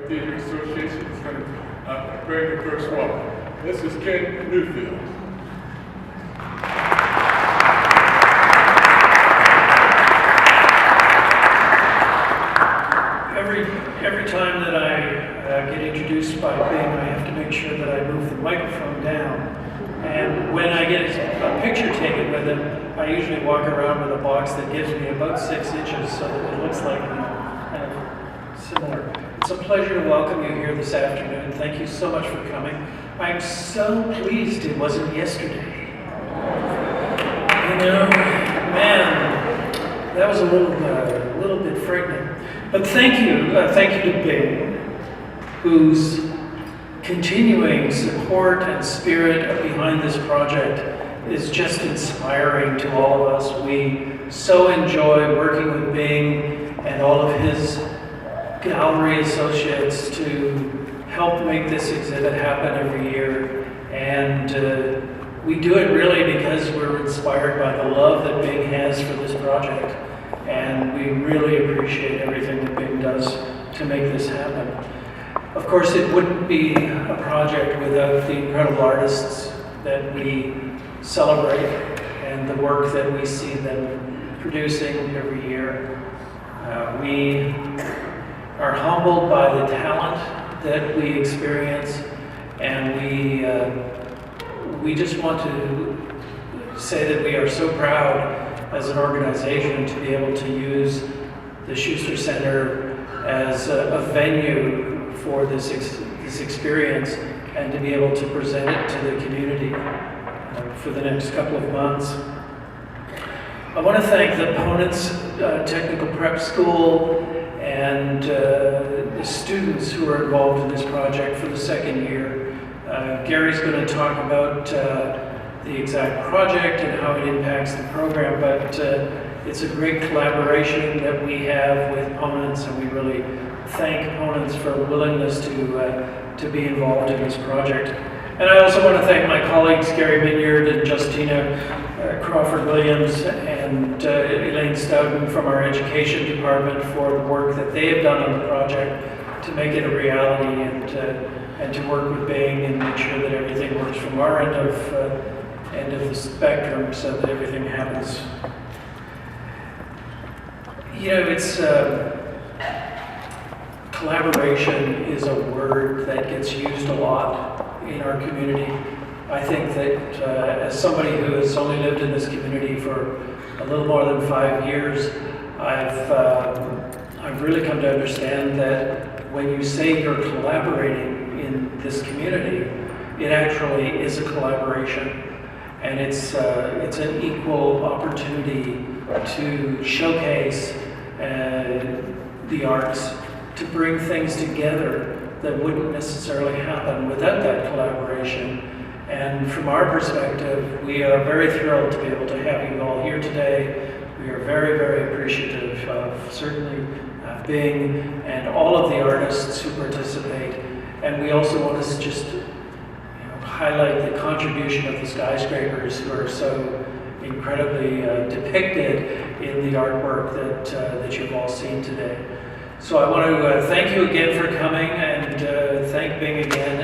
Theater Association is going to bring the first one. This is Ken Newfield. Every time that I get introduced by Bing, I have to make sure that I move the microphone down. And when I get a picture taken with him, I usually walk around with a box that gives me about 6 inches so that it looks like, kind of similar. It's a pleasure to welcome you here this afternoon. Thank you so much for coming. I'm so pleased it wasn't yesterday. You know, man, that was a little bit frightening. But thank you to Bing, whose continuing support and spirit behind this project is just inspiring to all of us. We so enjoy working with Bing and all of his gallery associates to help make this exhibit happen every year. And we do it really because we're inspired by the love that Bing has for this project. And we really appreciate everything that Bing does to make this happen. Of course, it wouldn't be a project without the incredible artists that we celebrate and the work that we see them producing every year. We are humbled by the talent that we experience, and we just want to say that we are so proud as an organization to be able to use the Schuster Center as a venue for this experience and to be able to present it to the community for the next couple of months. I want to thank the Ponitz Technical Prep School and the students who are involved in this project for the second year. Gary's going to talk about the exact project and how it impacts the program, but it's a great collaboration that we have with Ponitz, and we really thank Ponitz for willingness to be involved in this project. And I also want to thank my colleagues Gary Minyard and Justina Crawford-Williams and Elaine Stoughton from our education department for the work that they have done on the project to make it a reality and to work with Bing and make sure that everything works from our end of the spectrum so that everything happens. You know, it's collaboration is a word that gets used a lot in our community. I think that as somebody who has only lived in this community for a little more than 5 years, I've really come to understand that when you say you're collaborating in this community, it actually is a collaboration. And it's an equal opportunity to showcase the arts, to bring things together that wouldn't necessarily happen without that collaboration. And from our perspective, we are very thrilled to be able to have you all here today. We are very, very appreciative of certainly Bing and all of the artists who participate. And we also want to just highlight the contribution of the skyscrapers who are so incredibly depicted in the artwork that you've all seen today. So I want to thank you again for coming and thank Bing again,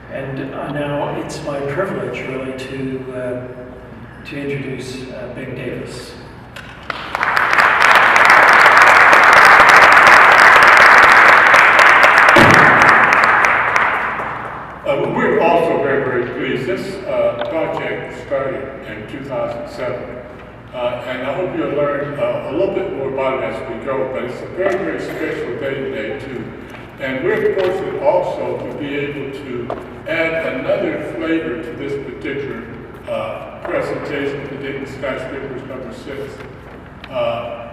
and now it's my privilege really to introduce Bing Davis. We're also very, very pleased. This project started in 2007, and I hope you'll learn a little bit more about it as we go, but it's a very, very special day today, too. And we're fortunate also to be able to add another flavor to this particular presentation, the Dayton Skyscrapers number 6.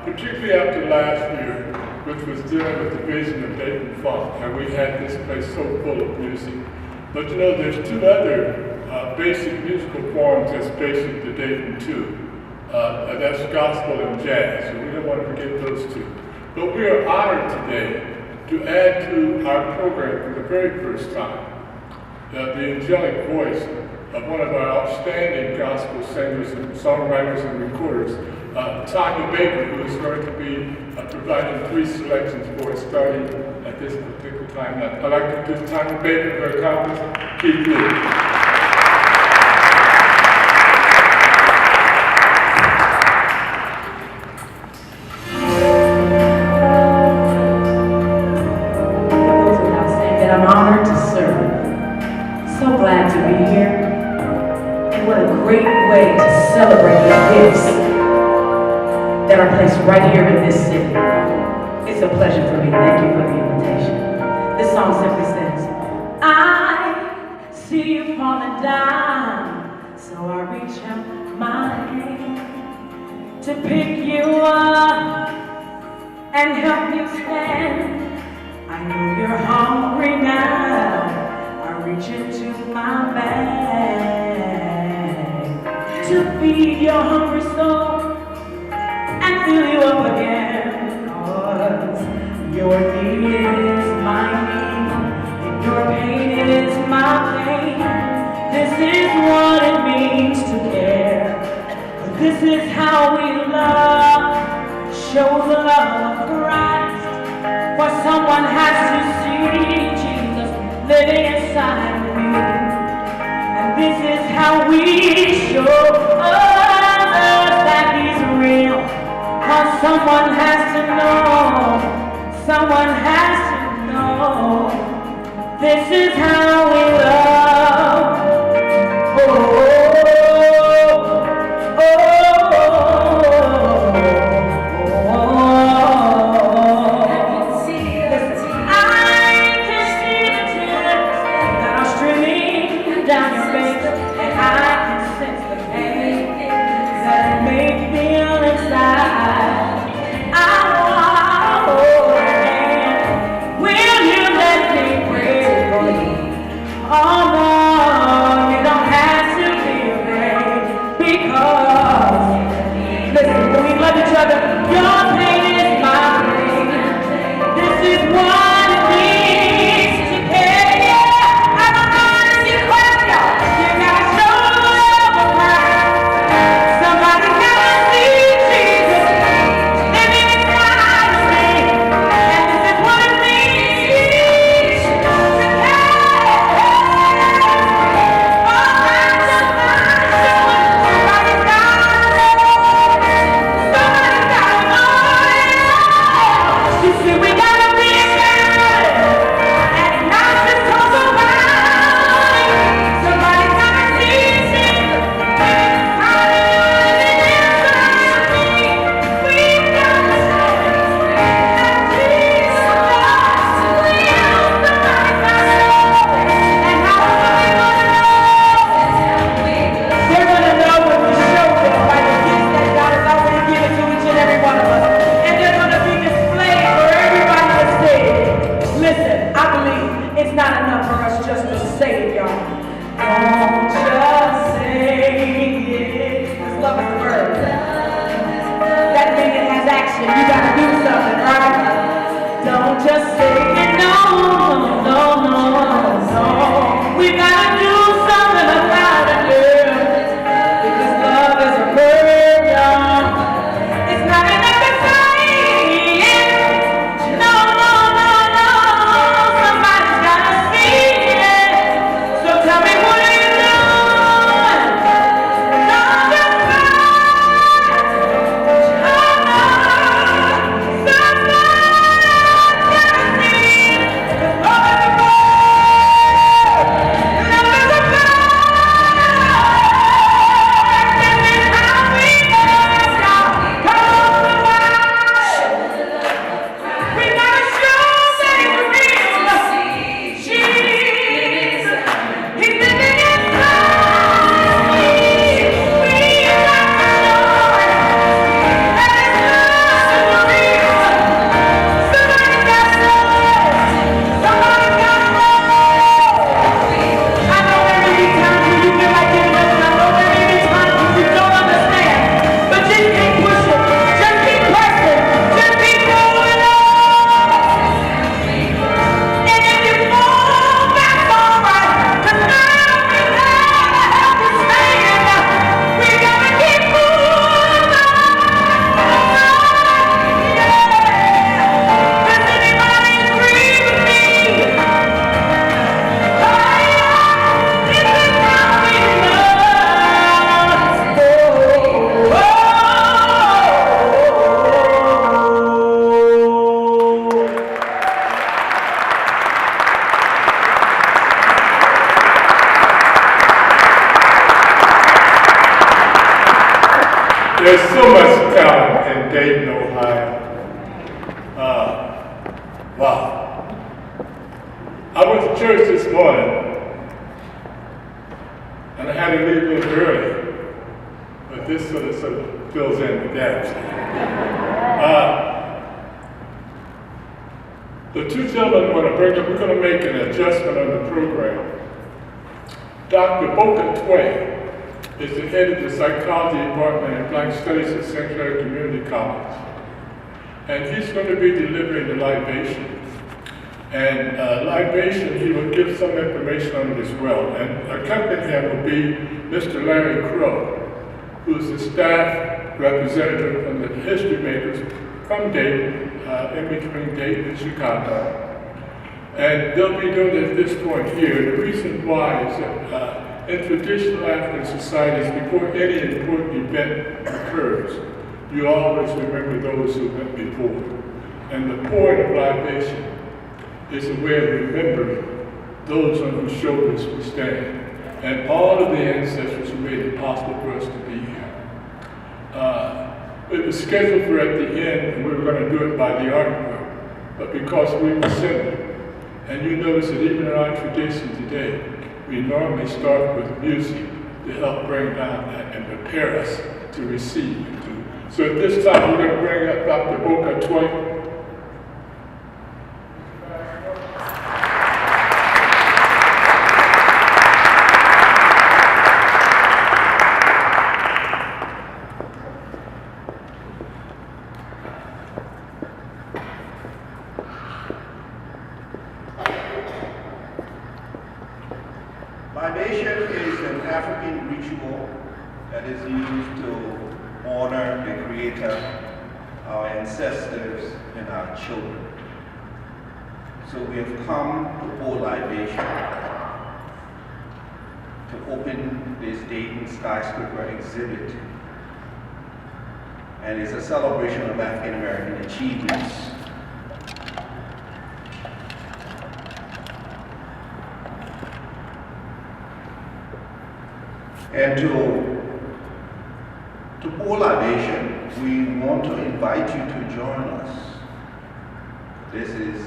Particularly after last year, which was dealing with the vision of Dayton Funk, and we had this place so full of music. But you know, there's 2 other basic musical forms that's basic to Dayton too. That's gospel and jazz, so we don't want to forget those 2. But we are honored today to add to our program for the very first time the angelic voice of one of our outstanding gospel singers and songwriters and recorders, Tanya Baker, who is going to be providing 3 selections for a study at this particular time. I'd like to give Tanya Baker her comments. Keith Lee. I'm honored to serve. So glad to be here. And what a great way to celebrate the gifts that are placed right here in this city. It's a pleasure for me. Thank you for the invitation. This song simply says, I see you falling down, so I reach out my hand to pick you up and help you stand. I know you're hungry now. I reach into my bag to feed your hungry soul and fill you up again. 'Cause your need is my need, and your pain is my pain. This is what it means to care. But this is how we love. Show the love of Christ. For someone has to see Jesus living inside of me. And this is how we show others that He's real. Cause someone has to know. Someone has to know. This is how we love. Oh, oh, oh, oh, oh, oh. Down your face, and I can sense the pain that it may feel inside. I want to hold your hand. Will you let me pray for you? Oh no, you don't have to be afraid, because listen, when we love each other, your pain is my pain. This is what it means to care. to church this morning, and I had to leave a little early, but this sort of fills in the gaps. The two gentlemen want to bring up, we're going to make an adjustment on the program. Dr. Boca Tway is the head of the psychology department in Black Studies at St. Clair Community College. And he's going to be delivering the libation. And libation, he will give some information on it as well. And accompanying him will be Mr. Larry Crow, who is the staff representative from the history makers from Dayton, in between Dayton and Chicago. And they'll be doing it at this point here. The reason why is that in traditional African societies, before any important event occurs, you always remember those who went before. And the pouring of libation is a way of remembering those on whose shoulders we stand. And all of the ancestors who made it possible for us to be here. It was scheduled for at the end, and we were going to do it by the artwork. But because we rescinded, and you notice that even in our tradition today, we normally start with music to help bring down that and prepare us to receive it. So at this time, we're going to bring up Dr. Boca Tway. Libation is an African ritual that is used to honor the Creator, our ancestors, and our children. So we have come to pour libation to open this Dayton Skyscraper exhibit. And it's a celebration of African American achievements. And to pour libation, we want to invite you to join us. This is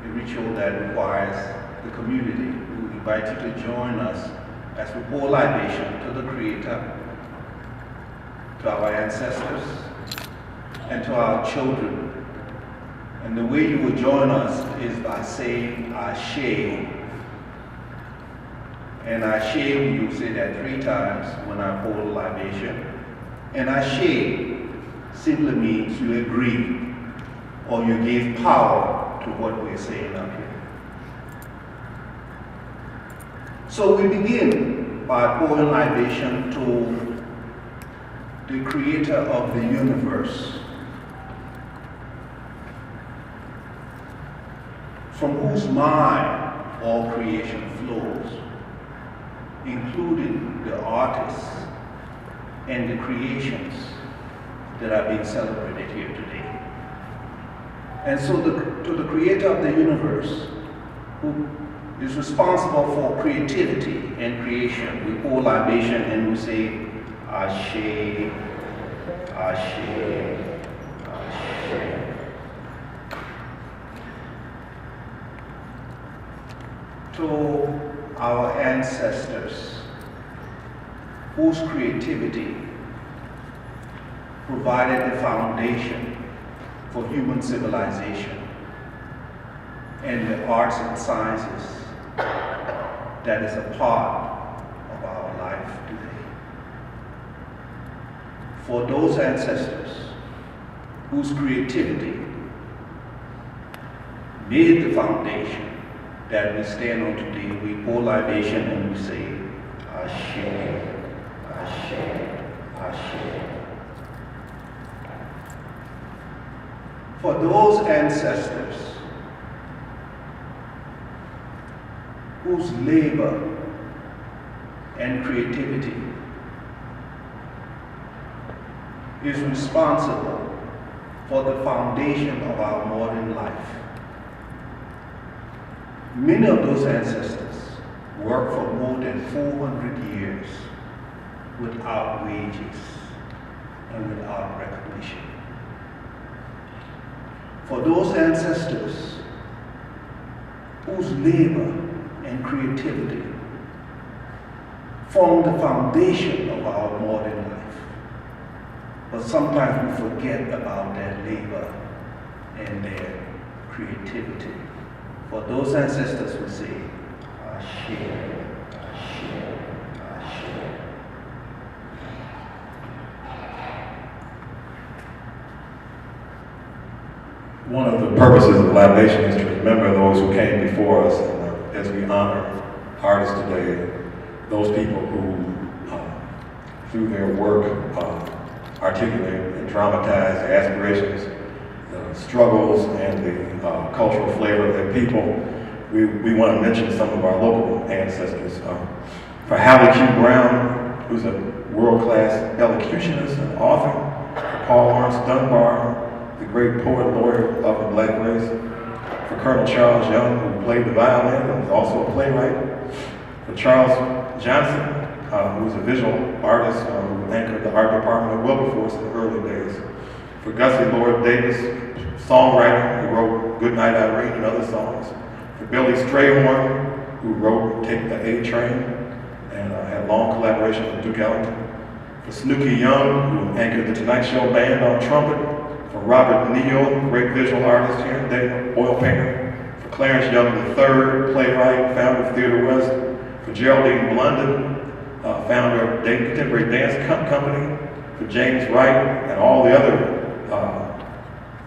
a ritual that requires the community. We invite you to join us as we pour libation to the Creator, to our ancestors, and to our children. And the way you will join us is by saying Ashe. And Ashe, you say that 3 times when I pour the libation. And Ashe simply means you agree or you give power to what we're saying up here. So we begin by pouring libation to the Creator of the universe, from whose mind all creation flows, including the artists and the creations that are being celebrated here today. And so to the Creator of the universe, who is responsible for creativity and creation, we pour libation and we say, Ashe, Ashe, Ashe. To our ancestors, whose creativity provided the foundation for human civilization and the arts and sciences that is a part of our life today. For those ancestors whose creativity made the foundation that we stand on today, we pour libation and we say, Ashe, Ashe, Ashe. For those ancestors whose labor and creativity is responsible for the foundation of our modern life. Many of those ancestors worked for more than 400 years without wages and without recognition. For those ancestors whose labor creativity form the foundation of our modern life. But sometimes we forget about their labor and their creativity. For those ancestors who say, Ashe, Ashe, Ashe. One of the purposes of libation is to remember those who came before us, and as we honor artists today, those people who, through their work, articulate and dramatize the aspirations, the struggles, and the cultural flavor of their people. We want to mention some of our local ancestors. For Hallie Q. Brown, who's a world-class elocutionist and author, for Paul Lawrence Dunbar, the great poet and lawyer of the black race, for Colonel Charles Young, who played the violin and was also a playwright, for Charles Johnson, who was a visual artist who anchored the art department at Wilberforce in the early days, for Gussie Lord Davis, songwriter who wrote Goodnight Irene and other songs, for Billy Strayhorn, who wrote Take the A Train and had long collaboration with Duke Ellington, for Snooky Young, who anchored the Tonight Show band on trumpet, for Robert Neal, great visual artist here in Dayton, oil painter, for Clarence Young III, playwright, founder of Theater West, for Geraldine Blunden, founder of Dayton Contemporary Dance Company, for James Wright and all the other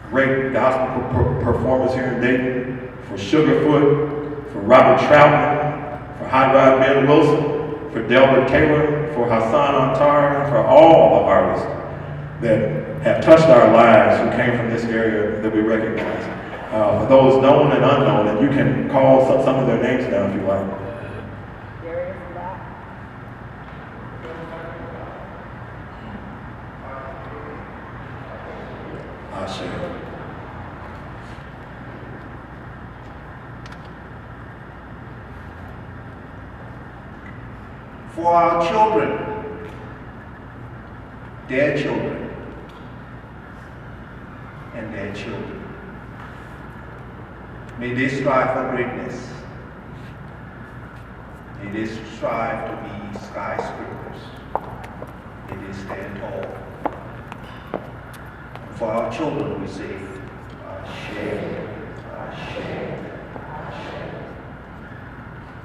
great gospel performers here in Dayton, for Sugarfoot, for Robert Troutman, for Hot Rod Ben Wilson, for Delbert Taylor, for Hassan Antar, and for all the artists that have touched our lives who came from this area that we recognize. For those known and unknown, and you can call some of their names down if you like. For our children, their children, and their children. May they strive for greatness. May they strive to be skyscrapers. May they stand tall. And for our children, we say, Ashe, Ashe, Ashe.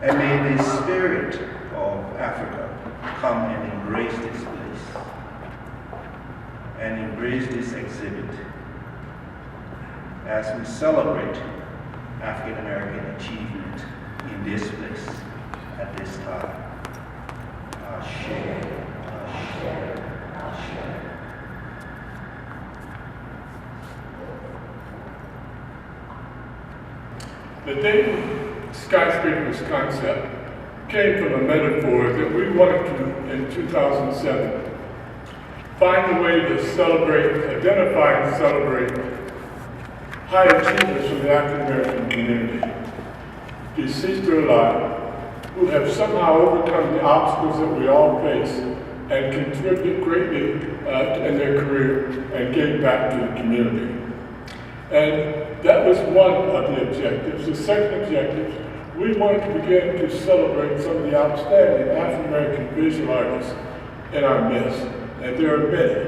And may the spirit of Africa come and embrace this place and embrace this exhibit as we celebrate African American achievement in this place at this time. Ashe, Ashe, Ashe. The Dayton Skyscrapers concept came from a metaphor that we wanted to, in 2007, find a way to celebrate, identify and celebrate high achievers from the African American community, deceased or alive, who have somehow overcome the obstacles that we all face and contributed greatly in their career and gave back to the community. And that was one of the objectives. The second objective, we wanted to begin to celebrate some of the outstanding African-American visual artists in our midst. And there are many,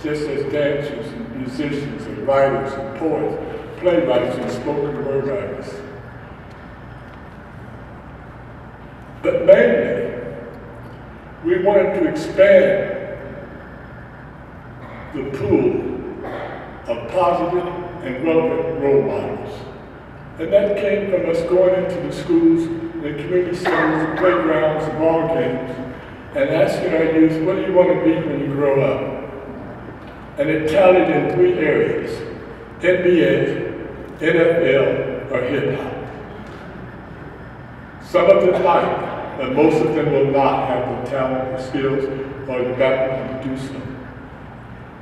just as dancers and musicians and writers and poets, playwrights and spoken word artists. But mainly, we wanted to expand the pool of positive and relevant role models. And that came from us going into the schools, the community centers, the playgrounds, the ball games, and asking our youth, what do you want to be when you grow up? And it tallied in 3 areas: NBA, NFL, or hip hop. Some of them might, but most of them will not have the talent, the skills, or the background to do so.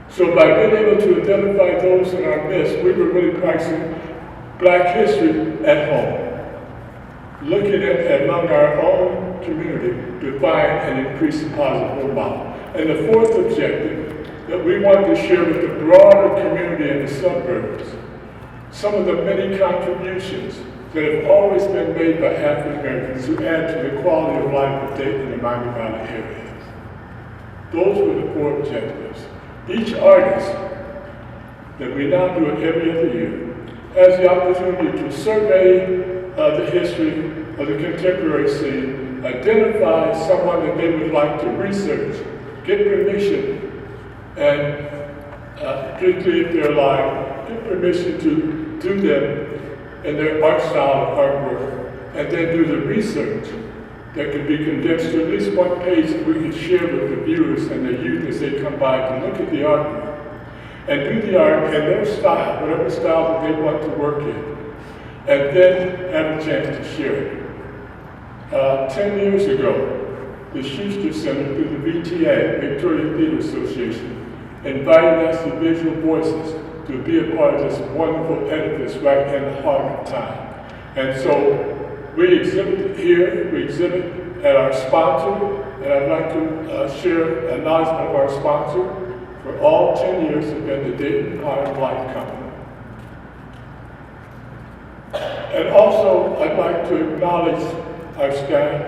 So by being able to identify those in our midst, we were really practicing Black history at home, looking at among our own community to find and increase the positive role model. And the fourth objective that we want to share with the broader community in the suburbs, some of the many contributions that have always been made by African Americans to add to the quality of life of Dayton and Miami Valley areas. Those were the 4 objectives. Each artist that we now do it every other year has the opportunity to survey the history of the contemporary scene, identify someone that they would like to research, get permission, and particularly if they're alive, get permission to do them in their art style of artwork, and then do the research that could be condensed to at least 1 page that we could share with the viewers and the youth as they come by to look at the artwork and do the art in their style, whatever style that they want to work in, and then have a chance to share it. 10 years ago, the Schuster Center, through the VTA, Victoria Theater Association, invited us, the visual voices, to be a part of this wonderful edifice right in the heart of time. And so we exhibit here, we exhibit at our sponsor, and I'd like to share an acknowledgement of our sponsor. For all 10 years have been the Dayton Light Company. And also, I'd like to acknowledge our staff,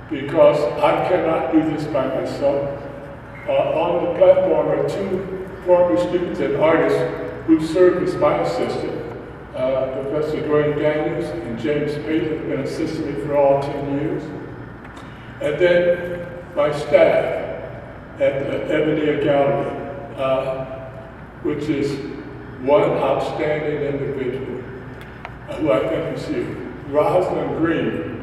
because I cannot do this by myself. On the platform are 2 former students and artists who served as my assistant. Professor Dwayne Daniels and James Payton have been assisting me for all 10 years. And then my staff at the EbonNia Gallery, which is one outstanding individual who I think is here, Rosalind Green.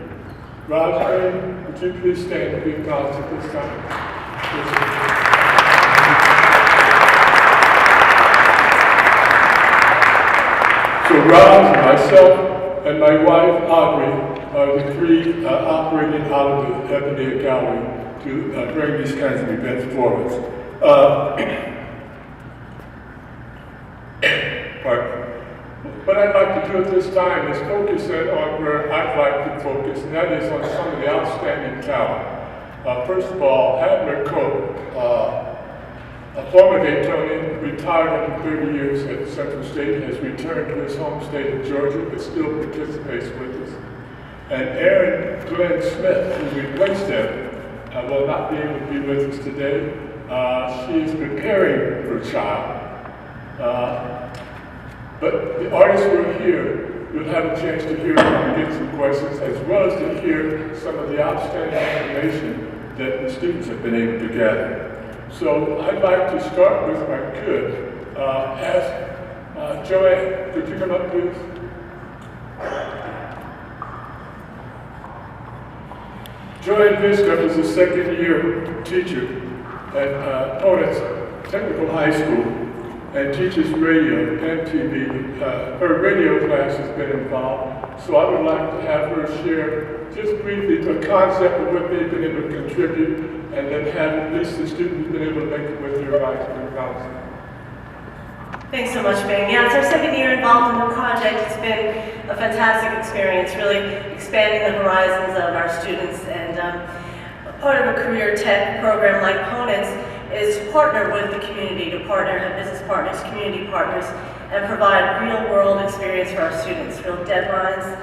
Rosalind, would you please stand and be acknowledged at this time? So Roz, myself, and my wife, Audrey, are the 3 operating out of the EbonNia Gallery to bring these kinds of events forward. What I'd like to do at this time is focus in on where I'd like to focus, and that is on some of the outstanding talent. First of all, Adler Cope, a former Daytonian, retired after 30 years at Central State, has returned to his home state of Georgia, but still participates with us. And Erin Glenn Smith, who replaced him, will not be able to be with us today. She is preparing for a child. But the artists who are here, you'll have a chance to hear them and get some questions, as well as to hear some of the outstanding information that the students have been able to gather. So I'd like to start with, if I could, ask Joanne, could you come up, please? Joanne Viscup is a second-year teacher at Ponitz Technical High School and teaches radio and TV. Her radio class has been involved, so I would like to have her share just briefly the concept of what they've been able to contribute, and then have at least the students been able to make it with your guys and your council. Thanks so much, Ben. Yeah, it's our second year involved in the project. It's been a fantastic experience, really expanding the horizons of our students. And part of a career tech program like Ponitz is to partner with the community, to partner, have business partners, community partners, and provide real-world experience for our students, real deadlines,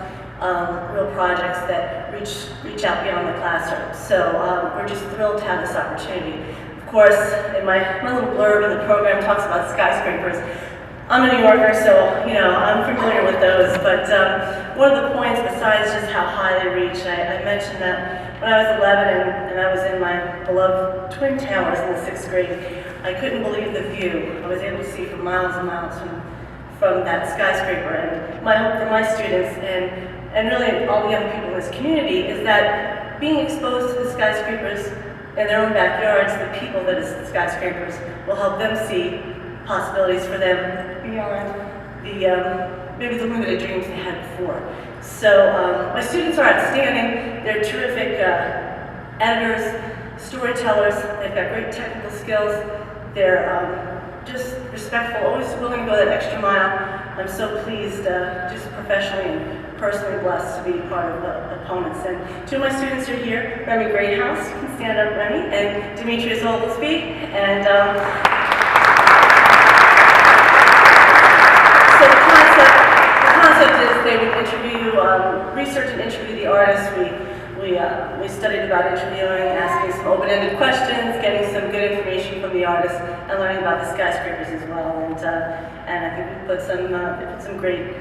real projects that reach out beyond the classroom. So we're just thrilled to have this opportunity. Of course, in my little blurb in the program talks about skyscrapers. I'm a New Yorker, so I'm familiar with those. But one of the points, besides just how high they reach, I mentioned that when I was 11 and I was in my beloved Twin Towers in the 6th grade, I couldn't believe the view. I was able to see for miles and miles from that skyscraper. And my hope for my students and really all the other people in this community is that being exposed to the skyscrapers in their own backyards, the people that is the skyscrapers, will help them see possibilities for them beyond maybe the limited dreams they had before. So my students are outstanding. They're terrific editors, storytellers. They've got great technical skills. They're just respectful, always willing to go that extra mile. I'm so pleased, just professionally and personally blessed to be part of the Ponitz. And 2 of my students are here, Remy Greathouse, you can stand up, Remy, and Demetrius Oglesby. And so the concept is they would interview, research and interview the artists. We studied about interviewing, asking some open-ended questions, getting some good information from the artists, and learning about the skyscrapers as well. And I think we put some great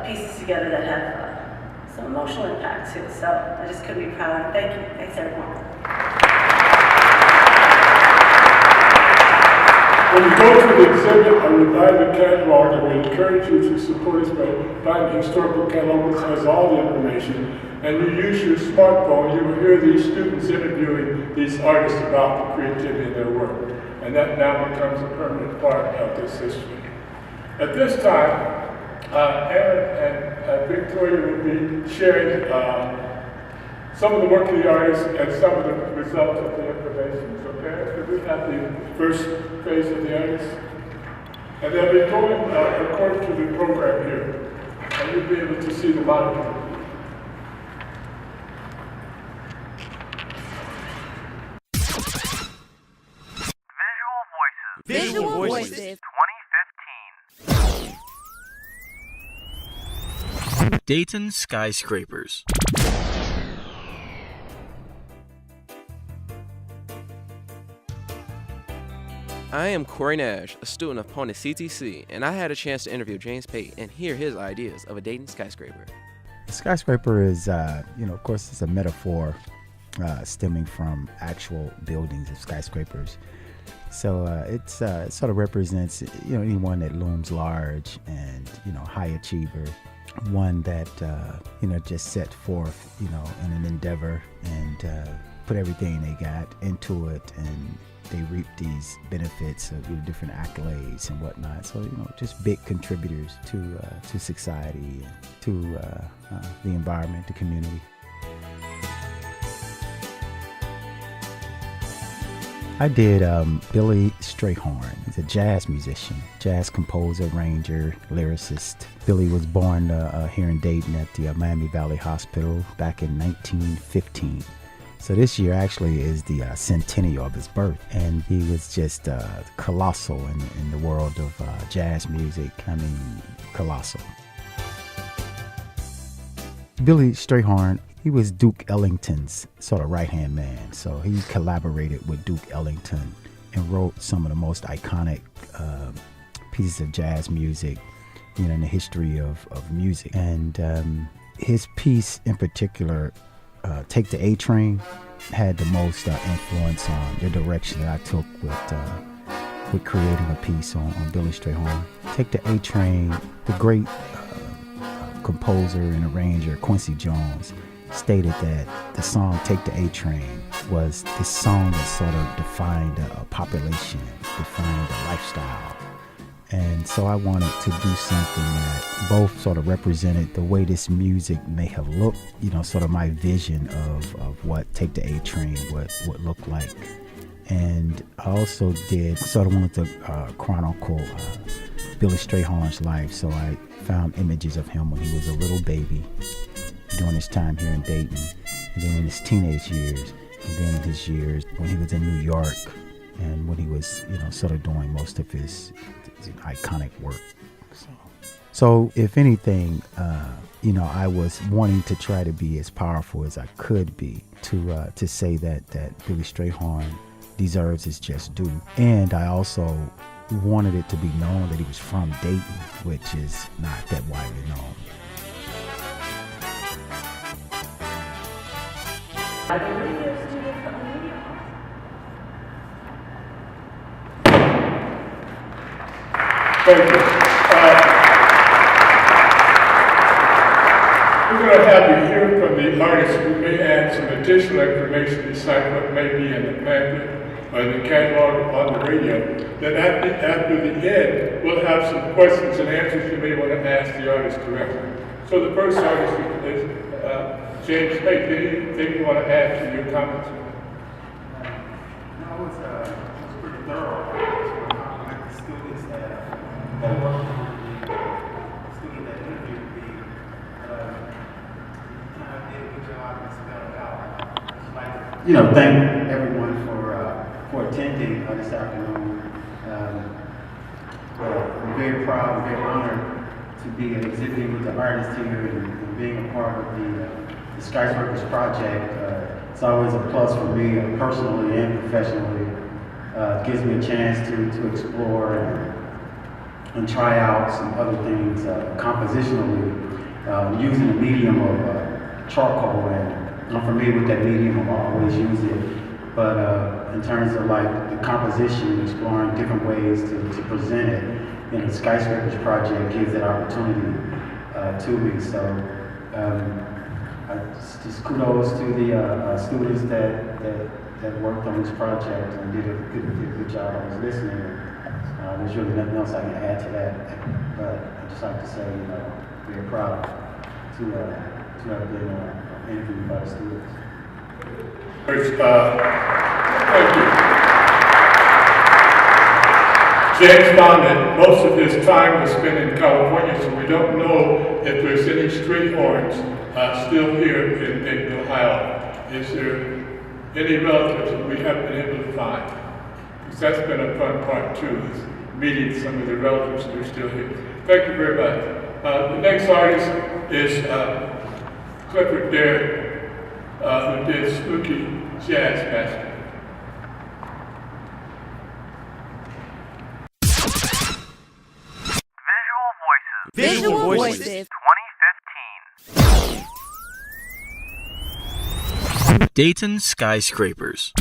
pieces together that have some emotional impact too. So I just couldn't be prouder. Thank you. Thanks everyone. When you go to the exhibit or you buy the catalog, I would encourage you to support us by buying the historical catalog, which has all the information. And you use your smartphone, you will hear these students interviewing these artists about the creativity in their work. And that now becomes a permanent part of this history. At this time, Aaron and Victoria will be sharing some of the work of the artists and some of the results of the information. So Aaron, could we have the first phase of the artists? And they'll be going according to the program here. And you'll be able to see the monitor. Visual Voices 2015. Dayton Skyscrapers. I am Corey Nash, a student of Ponitz CTC, and I had a chance to interview James Pate and hear his ideas of a Dayton skyscraper. A skyscraper is, of course, it's a metaphor stemming from actual buildings of skyscrapers. So it sort of represents, anyone that looms large and, high achiever, one that, just set forth, in an endeavor and put everything they got into it, and they reap these benefits of different accolades and whatnot. So, just big contributors to society, to the environment, the community. I did Billy Strayhorn. He's a jazz musician, jazz composer, arranger, lyricist. Billy was born here in Dayton at the Miami Valley Hospital back in 1915. So this year actually is the centennial of his birth, and he was just colossal in the world of jazz music. I mean, colossal. Billy Strayhorn, he was Duke Ellington's sort of right-hand man. So he collaborated with Duke Ellington and wrote some of the most iconic pieces of jazz music, in the history of music. And his piece in particular, Take the A Train, had the most influence on the direction that I took with creating a piece on Billy Strayhorn. Take the A Train, the great composer and arranger Quincy Jones stated that the song Take the A Train was the song that sort of defined a population, defined a lifestyle. And so I wanted to do something that both sort of represented the way this music may have looked, sort of my vision of what Take the A Train would look like. And I also wanted to chronicle Billy Strayhorn's life. So I found images of him when he was a little baby, during his time here in Dayton, and then in his teenage years, and then in his years when he was in New York, and when he was, sort of doing most of his iconic work. So if anything, I was wanting to try to be as powerful as I could be to say that Billy Strayhorn deserves his just due. And I also wanted it to be known that he was from Dayton, which is not that widely known. Are the radio students from the media? Thank you. We're going to have you hear from the artists who may add some additional information besides what may be in the pamphlet or the catalog on the radio. Then after the end, we'll have some questions and answers you may want to ask the artist directly. So the first artist is James Pate. Anything you want to add to your comments? No, it was pretty thorough. I like the students that worked with me, the student that interviewed me, kind of did a good job and spelled it out. Thank everyone for attending this afternoon. I'm very proud and very honored to be exhibiting with the artists here and being a part of the Skyscrapers project. It's always a plus for me personally and professionally. It gives me a chance to explore and try out some other things compositionally using the medium of charcoal, and I'm familiar with that medium. I'll always use it. But in terms of like the composition, exploring different ways to present it, the Skyscrapers project gives that opportunity to me. So just kudos to the students that worked on this project and did a good job. I was listening. There's really nothing else I can add to that. But I'd just like to say, very proud to have been interviewed by the students. Thank you. James found that most of his time was spent in California, so we don't know if there's any street horns still here in Dayton, Ohio. Is there any relatives that we haven't been able to find? Because that's been a fun part too, is meeting some of the relatives that are still here. Thank you very much. The next artist is Clifford Dare, who did Spooky Jazz Master. Visual Voices 2015. Dayton Skyscrapers.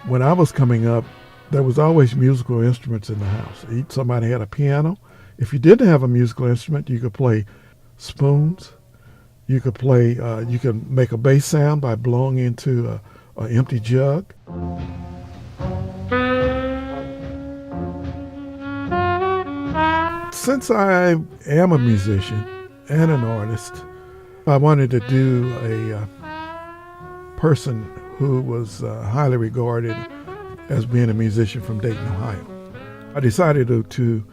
When I was coming up, there was always musical instruments in the house. Somebody had a piano. If you didn't have a musical instrument, you could play spoons. You could play. You could make a bass sound by blowing into an empty jug. Since I am a musician and an artist, I wanted to do a person who was highly regarded as being a musician from Dayton, Ohio. I decided to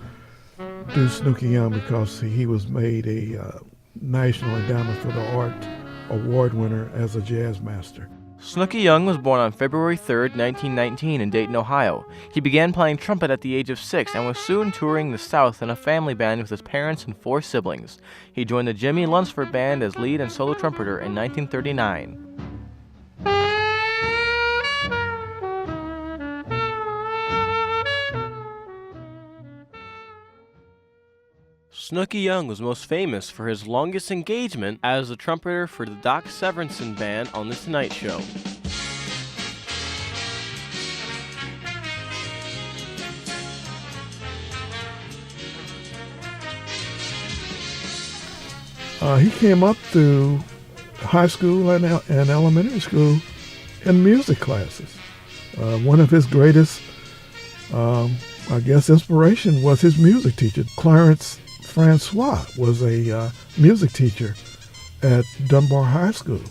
do Snooky Young because he was made a National Endowment for the Art Award winner as a jazz master. Snooky Young was born on February 3, 1919 in Dayton, Ohio. He began playing trumpet at the age of 6 and was soon touring the South in a family band with his parents and 4 siblings. He joined the Jimmy Lunsford Band as lead and solo trumpeter in 1939. Snooky Young was most famous for his longest engagement as the trumpeter for the Doc Severinsen Band on The Tonight Show. He came up through high school and elementary school in music classes. One of his greatest, inspiration was his music teacher. Clarence Francois was a music teacher at Dunbar High School,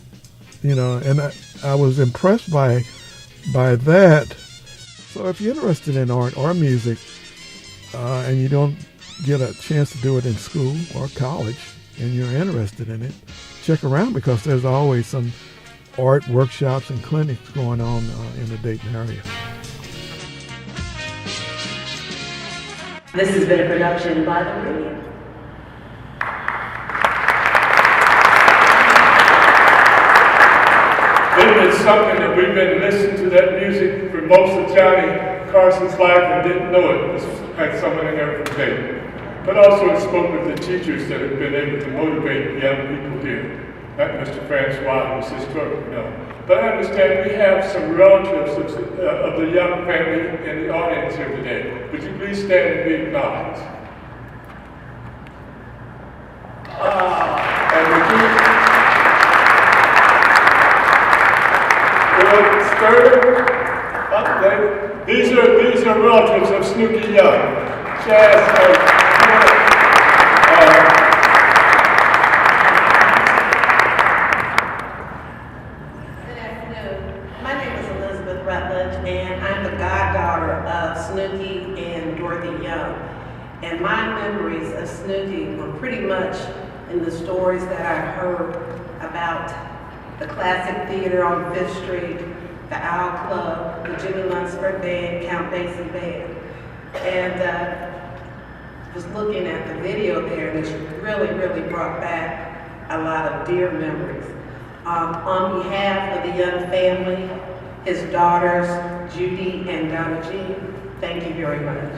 and I was impressed by that. So if you're interested in art or music, and you don't get a chance to do it in school or college, and you're interested in it, check around because there's always some art workshops and clinics going on in the Dayton area. This has been a production by the Radio. It's something that we've been listening to that music for most of Johnny Carson's life and didn't know it. Had someone in there from Dayton. But also it spoke of the teachers that have been able to motivate young people here. Not Mr. Francois, who's historic, no. But I understand we have some relatives of the young family in the audience here today. Would you please stand and be acknowledged? And would you these are relatives of Snooky Young. Jazz Good afternoon. My name is Elizabeth Rutledge, and I'm the goddaughter of Snooky and Dorothy Young. And my memories of Snooky were pretty much in the stories that I heard about the classic theater on 5th Street, the Owl Club, the Jimmy Lunsford Band, Count Basie Band. And was looking at the video there, and it's really brought back a lot of dear memories. On behalf of the young family, his daughters, Judy and Donna Jean, thank you very much.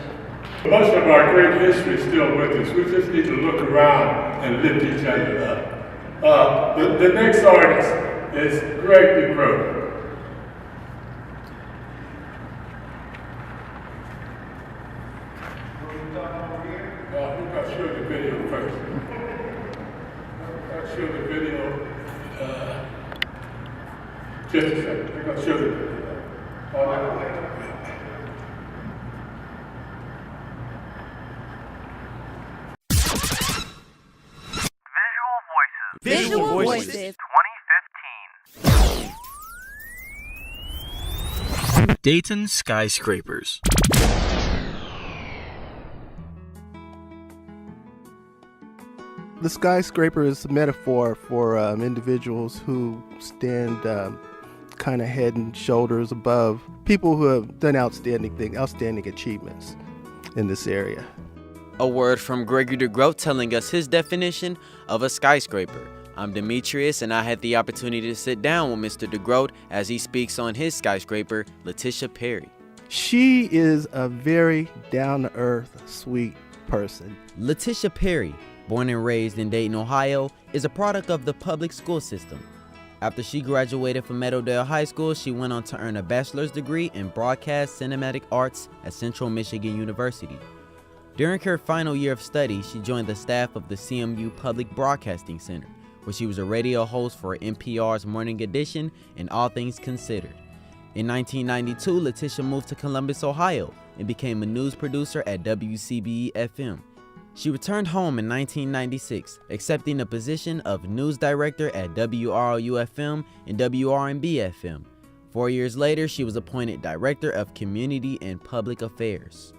Most of our great history is still with us. We just need to look around and lift each other up. The next artist is Greg DeGroat. I'll show the video first. I'll show the video. Just a second. I'm going to show the video. Visual Voices 2015. Dayton Skyscrapers. The skyscraper is a metaphor for individuals who stand kind of head and shoulders above people who have done outstanding achievements in this area. A word from Gregory DeGroat telling us his definition of a skyscraper. I'm Demetrius, and I had the opportunity to sit down with Mr. DeGroat as he speaks on his skyscraper, Letitia Perry. She is a very down-to-earth, sweet person. Letitia Perry, born and raised in Dayton, Ohio, is a product of the public school system. After she graduated from Meadowdale High School, she went on to earn a bachelor's degree in broadcast cinematic arts at Central Michigan University. During her final year of study, she joined the staff of the CMU Public Broadcasting Center, where she was a radio host for NPR's Morning Edition and All Things Considered. In 1992, Letitia moved to Columbus, Ohio, and became a news producer at WCBE-FM. She returned home in 1996, accepting the position of news director at WROU-FM and WRNB-FM. 4 years later, she was appointed director of community and public affairs.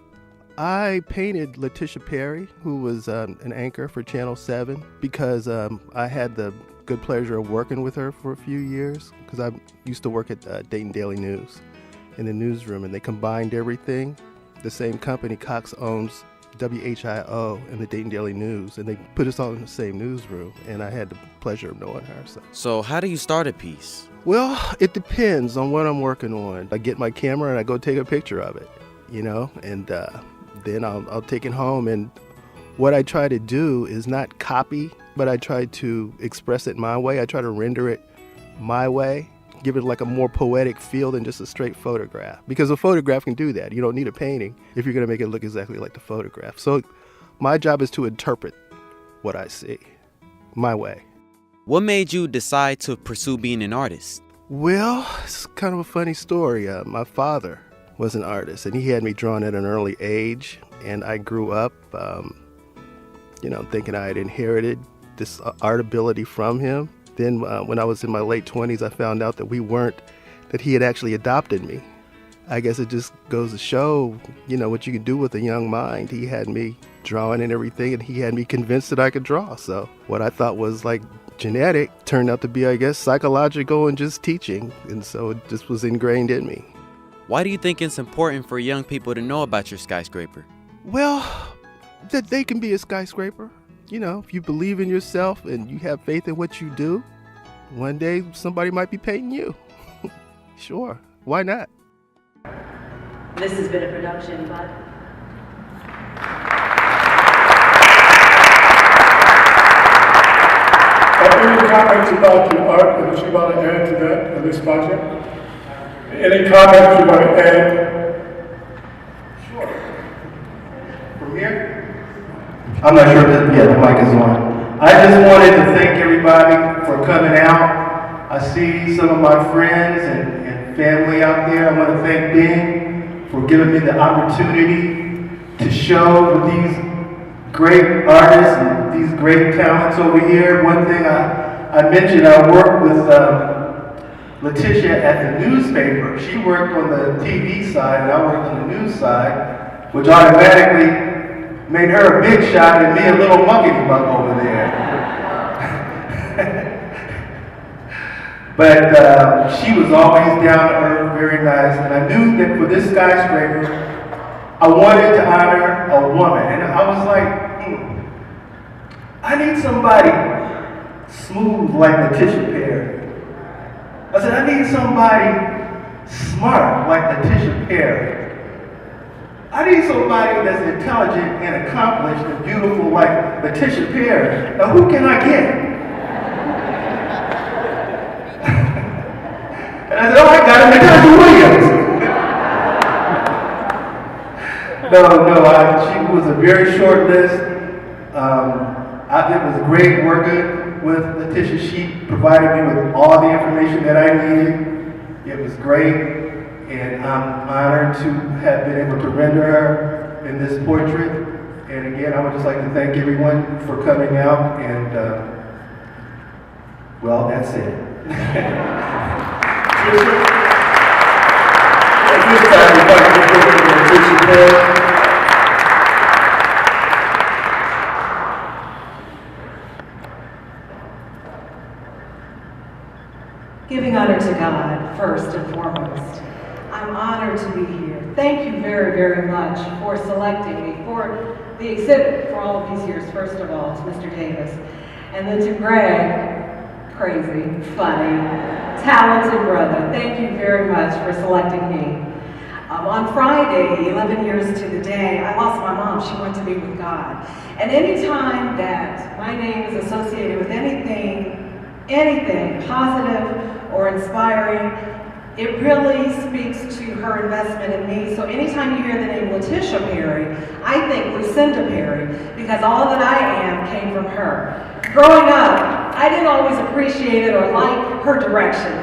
I painted Letitia Perry, who was an anchor for Channel 7, because I had the good pleasure of working with her for a few years, because I used to work at Dayton Daily News in the newsroom, and they combined everything. The same company, Cox, owns WHIO and the Dayton Daily News, and they put us all in the same newsroom, and I had the pleasure of knowing her. So how do you start a piece? Well, it depends on what I'm working on. I get my camera and I go take a picture of it, and then I'll take it home, and what I try to do is not copy, but I try to express it my way. I try to render it my way, give it like a more poetic feel than just a straight photograph, because a photograph can do that. You don't need a painting if you're going to make it look exactly like the photograph. So my job is to interpret what I see my way. What made you decide to pursue being an artist? Well, it's kind of a funny story. My father was an artist, and he had me drawn at an early age, and I grew up, thinking I had inherited this art ability from him. Then when I was in my late 20s, I found out that he had actually adopted me. I guess it just goes to show, what you can do with a young mind. He had me drawing and everything, and he had me convinced that I could draw. So what I thought was like genetic turned out to be, I guess, psychological and just teaching. And so it just was ingrained in me. Why do you think it's important for young people to know about your skyscraper? Well, that they can be a skyscraper. If you believe in yourself and you have faith in what you do, one day somebody might be painting you. Sure, why not? This has been a production, Bud. Any comments about your art that you want to add to that, to this project? Any comments you want to add? Sure. From here? I'm not sure that, the mic is on. I just wanted to thank everybody for coming out. I see some of my friends and family out there. I want to thank Ben for giving me the opportunity to show these great artists and these great talents over here. One thing I mentioned, I worked with Letitia at the newspaper. She worked on the TV side and I worked on the news side, which automatically made her a big shot and me a little monkey buck over there. But she was always down to earth, very nice, and I knew that for this skyscraper, I wanted to honor a woman, and I was like, I need somebody smooth like Letitia Perry. I said, I need somebody smart like Letitia Perry. I need somebody that's intelligent and accomplished and beautiful like Letitia Perry. Now, who can I get? And I said, oh, I got it, Natasha Williams. She was a very short list. It was great working with Letitia. She provided me with all the information that I needed. It was great, and I'm honored to have been able to render her in this portrait. And again, I would just like to thank everyone for coming out, and well, that's it. At this time, we'd like to go to Letitia Perry. Giving honor to God, first and foremost. I'm honored to be here. Thank you very, very much for selecting me for the exhibit for all of these years, first of all, to Mr. Davis. And then to Greg, crazy, funny, talented brother. Thank you very much for selecting me. On Friday, 11 years to the day, I lost my mom. She went to be with God. And anytime that my name is associated with anything positive or inspiring, it really speaks to her investment in me. So anytime you hear the name Letitia Perry, I think Lucinda Perry, because all that I am came from her. Growing up, I didn't always appreciate it or like her direction.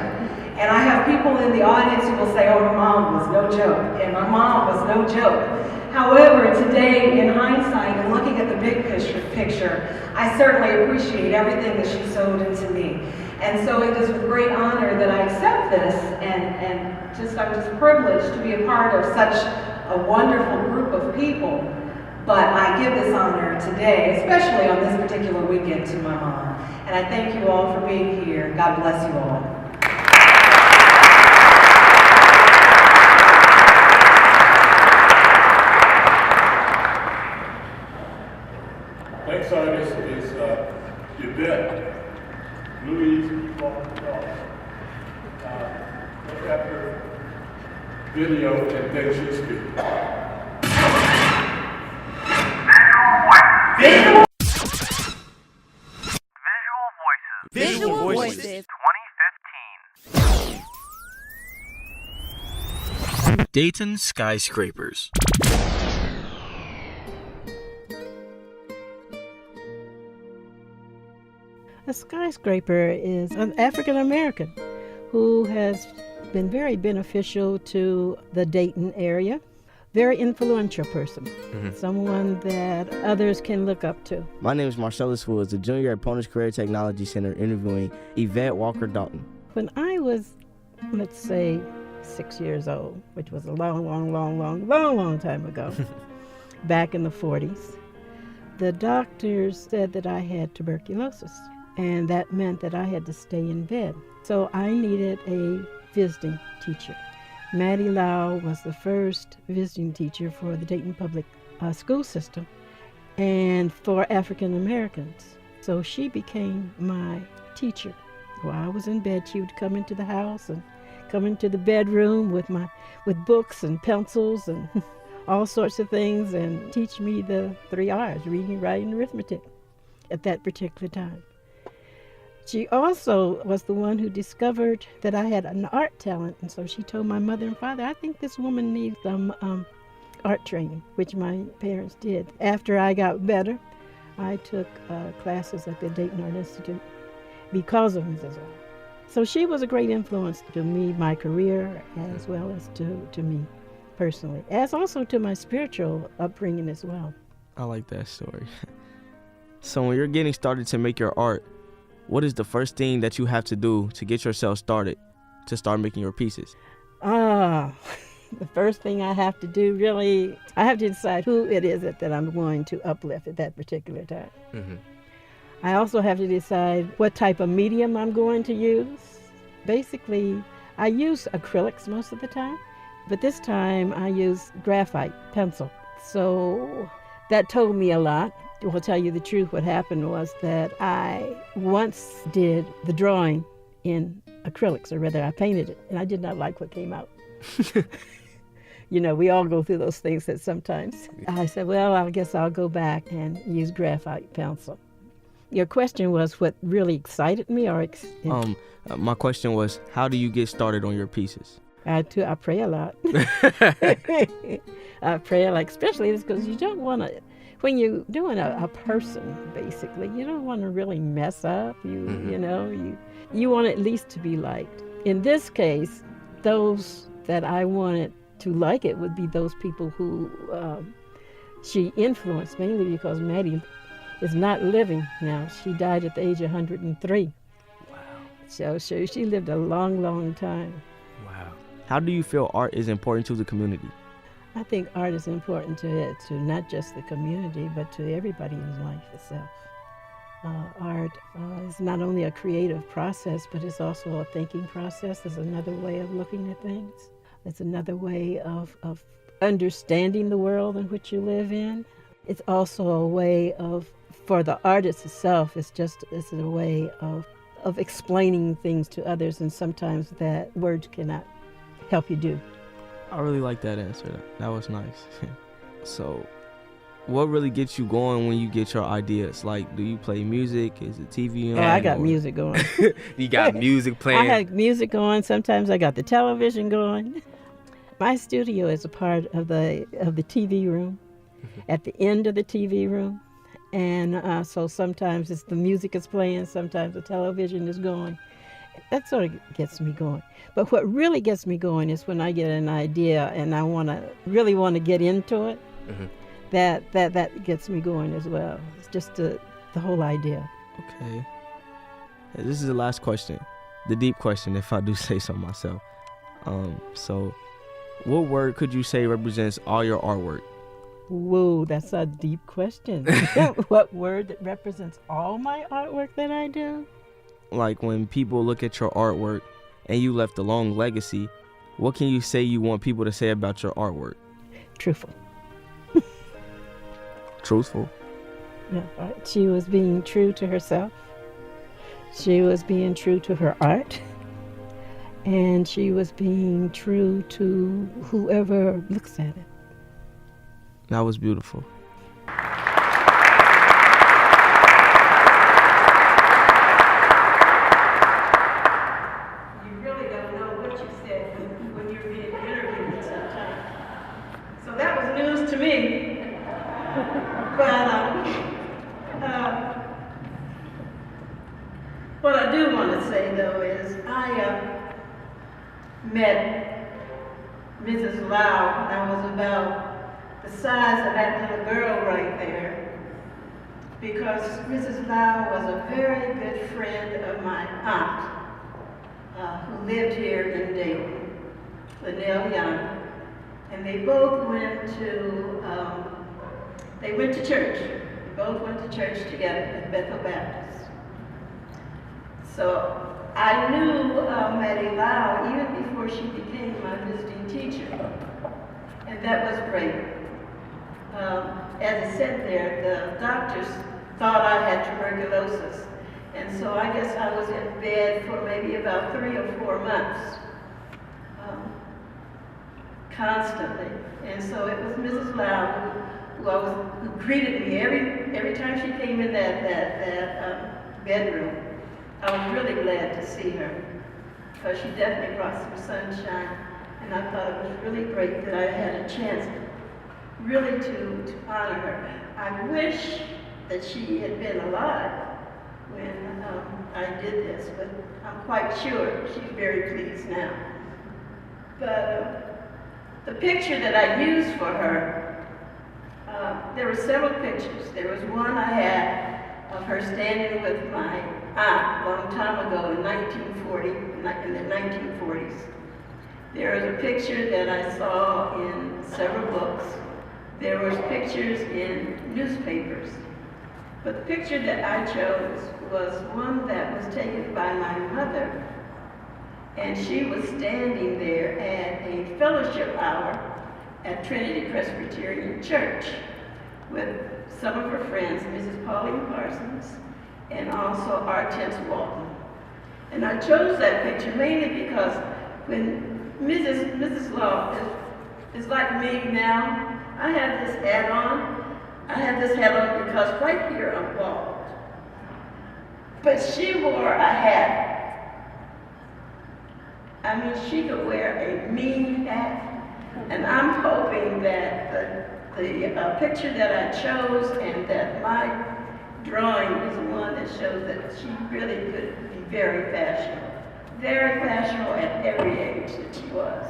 And I have people in the audience who will say, oh, her mom was no joke, and my mom was no joke. However, today, in hindsight, and looking at the big picture, I certainly appreciate everything that she sowed into me. And so it is with great honor that I accept this, and I'm just privileged to be a part of such a wonderful group of people. But I give this honor today, especially on this particular weekend, to my mom. And I thank you all for being here. God bless you all. Next artist is Yvette Louise Walker-Dalton. Look at her video and then she'll speak. Visual Voices 2015. Dayton Skyscrapers. A skyscraper is an African American who has been very beneficial to the Dayton area. Very influential person, someone that others can look up to. My name is Marcellus Woods, a junior at Ponitz Career Technology Center, interviewing Yvette Walker-Dalton. When I was, let's say, 6 years old, which was a long time ago, back in the 40s, the doctors said that I had tuberculosis, and that meant that I had to stay in bed. So I needed a visiting teacher. Maddie Lau was the first visiting teacher for the Dayton Public Schools system and for African Americans. So she became my teacher. While I was in bed, she would come into the house and come into the bedroom with books and pencils and all sorts of things and teach me the 3 R's, reading, writing, arithmetic, at that particular time. She also was the one who discovered that I had an art talent, and so she told my mother and father, I think this woman needs some art training, which my parents did. After I got better, I took classes at the Dayton Art Institute because of Mrs. Lau. So she was a great influence to me, my career, as well as to me personally, as also to my spiritual upbringing as well. I like that story. So when you're getting started to make your art, what is the first thing that you have to do to get yourself started to start making your pieces? The first thing I have to do, really, I have to decide who it is that I'm going to uplift at that particular time. I also have to decide what type of medium I'm going to use. Basically, I use acrylics most of the time, but this time I use graphite pencil. So that told me a lot. To tell you the truth, what happened was that I once did the drawing in acrylics, or rather I painted it, and I did not like what came out. You know, we all go through those things that sometimes. I said, well, I guess I'll go back and use graphite pencil. Your question was what really excited me, or my question was, how do you get started on your pieces? I pray a lot. I pray a lot, especially because you don't want to, when you're doing a person, basically, you don't want to really mess up. You know, you want at least to be liked. In this case, those that I wanted to like it would be those people who she influenced, mainly because Maddie is not living now. She died at the age of 103. Wow. So she lived a long, long time. Wow. How do you feel art is important to the community? I think art is important to not just the community, but to everybody in life itself. Art is not only a creative process, but it's also a thinking process. It's another way of looking at things. It's another way of understanding the world in which you live in. It's also a way of, for the artist itself, it's a way of explaining things to others, and sometimes that words cannot help you do. I really like that answer. That was nice. So, what really gets you going when you get your ideas? Like, do you play music? Is it TV on? Oh, I got music going. You got music playing? I have music going. Sometimes I got the television going. My studio is a part of the TV room, at the end of the TV room. And so sometimes the music is playing, sometimes the television is going. That sort of gets me going. But what really gets me going is when I get an idea and I really want to get into it. That gets me going as well. It's just the whole idea. Okay. This is the last question, the deep question, if I do say so myself. So, what word could you say represents all your artwork? Whoa, that's a deep question. What word that represents all my artwork that I do? Like when people look at your artwork and you left a long legacy, what can you say you want people to say about your artwork? Truthful. Truthful? Yeah, she was being true to herself. She was being true to her art. And she was being true to whoever looks at it. That was beautiful. You really don't know what you said when you're being interviewed sometimes. So that was news to me. But what I do want to say, though, is I met Mrs. Lau when I was about the size of that little girl right there, because Mrs. Lau was a very good friend of my aunt, who lived here in Dayton, Linnell Young, and they both went to church. They both went to church together at Bethel Baptist. So I knew Maddie Lau even before she became my visiting teacher, and that was great. As I said there, the doctors thought I had tuberculosis, and so I guess I was in bed for maybe about 3 or 4 months, constantly. And so it was Mrs. Lau who greeted me every time she came in that bedroom. I was really glad to see her, because she definitely brought some sunshine, and I thought it was really great that I had a chance really to honor her. I wish that she had been alive when I did this, but I'm quite sure she's very pleased now. But the picture that I used for her, there were several pictures. There was one I had of her standing with my aunt a long time ago in 1940, in the 1940s. There was a picture that I saw in several books. There was pictures in newspapers. But the picture that I chose was one that was taken by my mother And she was standing there at a fellowship hour at Trinity Presbyterian Church with some of her friends, Mrs. Pauline Parsons, and also Hortense Walton. And I chose that picture mainly because when Mrs. Law is like me now, I have this hat on. I have this hat on because right here I'm bald. But she wore a hat. I mean, she could wear a mean hat. And I'm hoping that the picture that I chose and that my drawing is one that shows that she really could be very fashionable at every age that she was.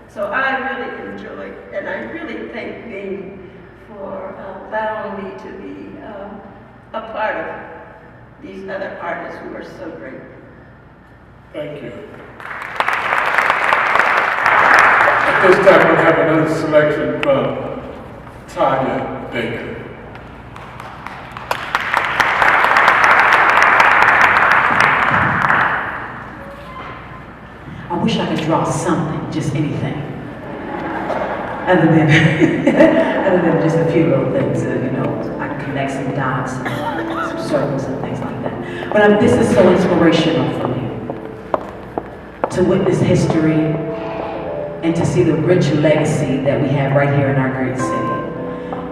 So I really enjoyed, and I really thank Bing for allowing me to be a part of these other artists who are so great. Thank you. At this time, we'll have another selection from Tanya Baker. I wish I could draw something, just anything, other than just a few little things. I can connect some dots, some circles, and things like that. But this is so inspirational for me to witness history and to see the rich legacy that we have right here in our great city.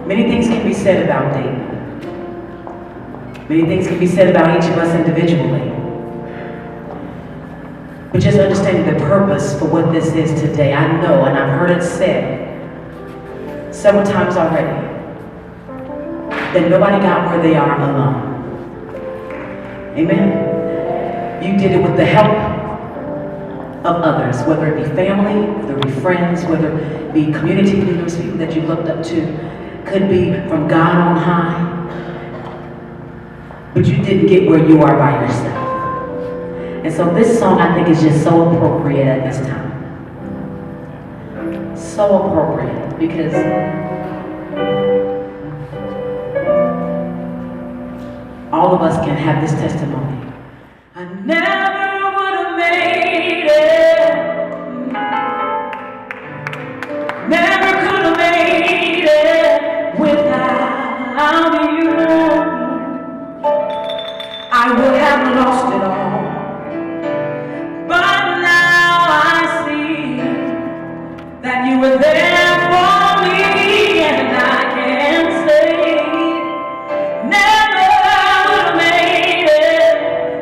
Many things can be said about Dayton. Many things can be said about each of us individually. But just understanding the purpose for what this is today, I know, and I've heard it said several times already, that nobody got where they are alone. Amen? You did it with the help of others, whether it be family, whether it be friends, whether it be community leaders, people that you looked up to, could be from God on high. But you didn't get where you are by yourself. And so this song, I think, is just so appropriate at this time. So appropriate, because all of us can have this testimony. I never would have made it. Never could have made it without you. I would have lost it all. That you were there for me, and I can say never would have made it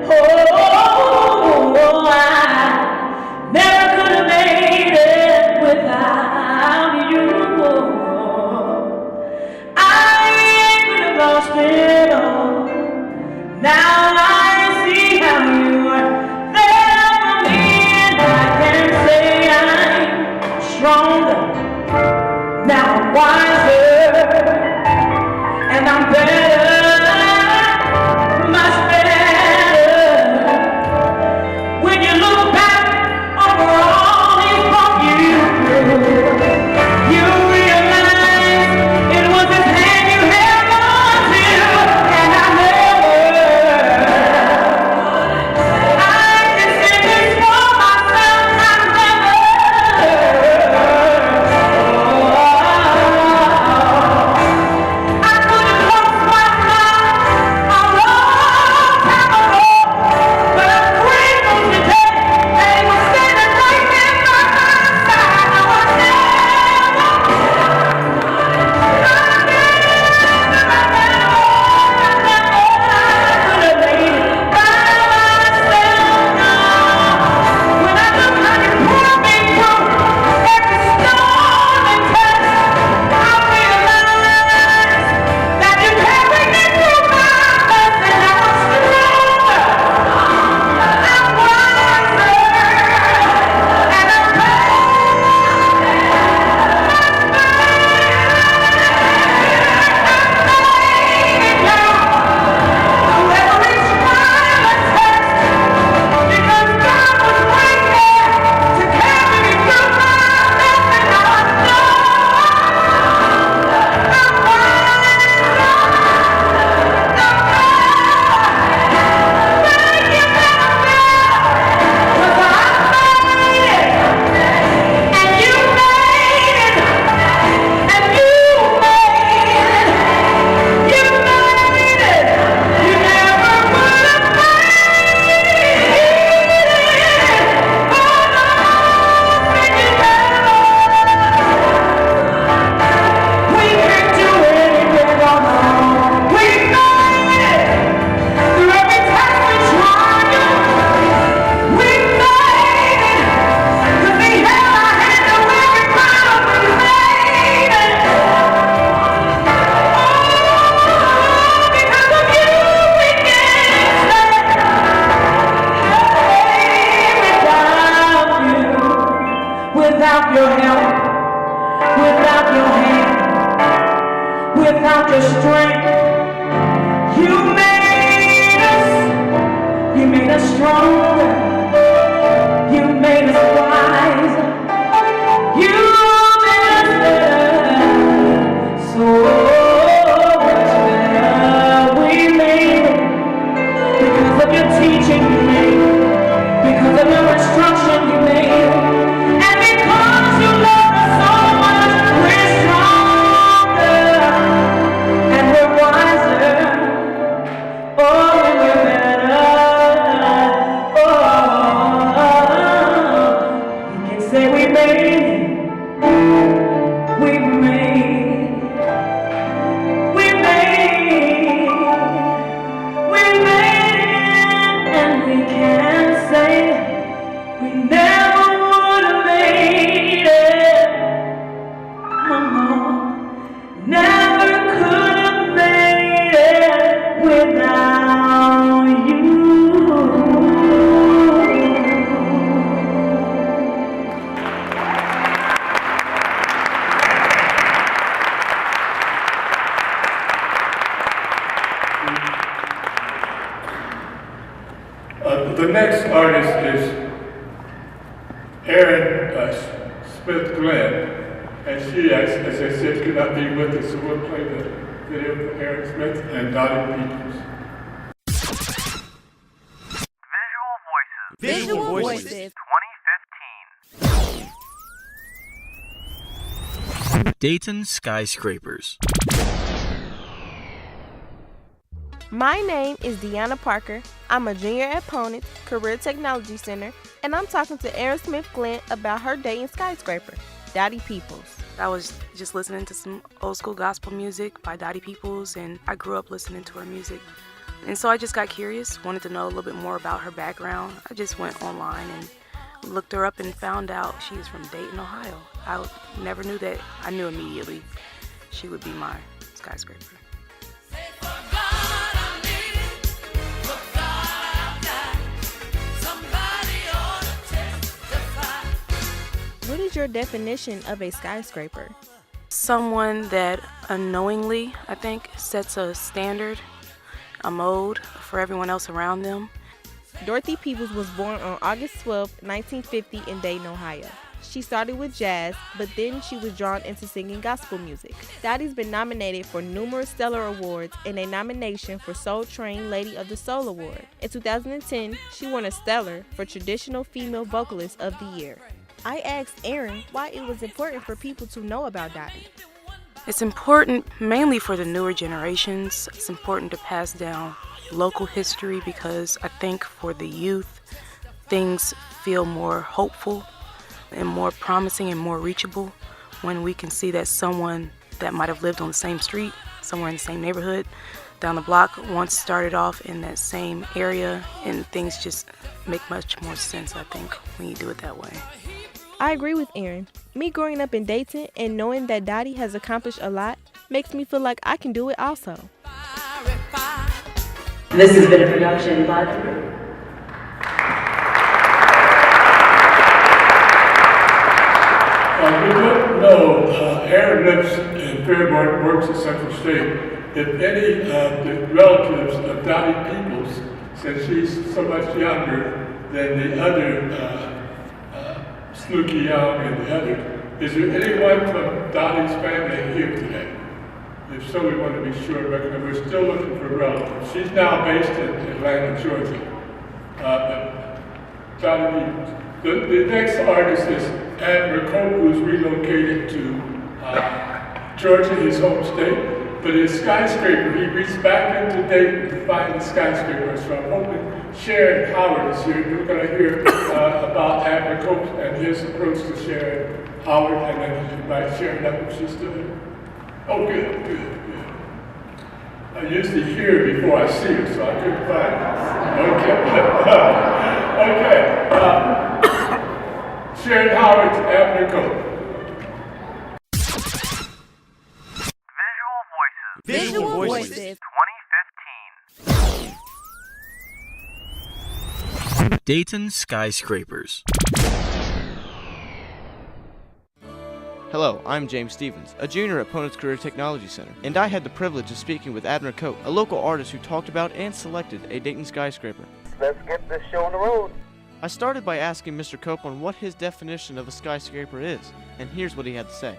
without your strength. You made us stronger. You made us wiser. You made us better. So much better. We made it because of your teaching. You made it because of your instruction. You made it, and because you love us so much, we're stronger and we're wiser. Oh, and we're better. We can say we made it. We made it. We made it. We made it. And we can say we never would have made it. No, never could have made it without you. The next artist is Erin Smith Glenn, and she, as I said, could not be with us, so we'll play the video for Erin Smith and Dottie Peoples. Visual Voices 2015. Dayton Skyscrapers. My name is Deanna Parker. I'm a junior at Ponitz Career Technology Center, and I'm talking to Erin Smith Glenn about her Dayton Skyscraper, Dottie Peoples. I was just listening to some old school gospel music by Dottie Peoples, and I grew up listening to her music. And so I just got curious, wanted to know a little bit more about her background. I just went online and looked her up and found out she is from Dayton, Ohio. I never knew that. I knew immediately she would be my skyscraper. What is your definition of a skyscraper? Someone that unknowingly, I think, sets a standard, a mode for everyone else around them. Dorothy Peoples was born on August 12, 1950 in Dayton, Ohio. She started with jazz, but then she was drawn into singing gospel music. Dottie's been nominated for numerous Stellar Awards and a nomination for Soul Train Lady of the Soul Award. In 2010, she won a Stellar for Traditional Female Vocalist of the Year. I asked Erin why it was important for people to know about Dottie. It's important mainly for the newer generations. It's important to pass down local history because I think for the youth, things feel more hopeful and more promising and more reachable when we can see that someone that might have lived on the same street, somewhere in the same neighborhood, down the block, once started off in that same area, and things just make much more sense, I think, when you do it that way. I agree with Erin. Me growing up in Dayton and knowing that Dottie has accomplished a lot makes me feel like I can do it also. This has been a production by the group. We don't know, Erin lives in Fairborn, works at Central State. If any of the relatives of Dottie Peoples, since she's so much younger than the other Snooky Young and the others, is there anyone from Dottie's family here today? If so, we want to be sure, but we're still looking for relatives. She's now based in Atlanta, Georgia. Dottie Peoples. The next artist is Admiral Cope, who's relocated to Georgia, his home state. But his skyscraper, he reached back into Dayton to find the skyscraper. So I'm hoping Sharon Howard is here. We're going to hear about Admiral Cope and his approach to Sharon Howard, and then invite Sharon up if she's still here. Oh, good. I usually hear her before I see her, so I couldn't find her. Okay. Sharon Howard to Admiral Cope. Visual Voices 2015. Dayton Skyscrapers. Hello, I'm James Stevens, a junior at Ponitz Career Technology Center, and I had the privilege of speaking with Abner Cope, a local artist who talked about and selected a Dayton skyscraper. Let's get this show on the road. I started by asking Mr. Cope on what his definition of a skyscraper is, and here's what he had to say.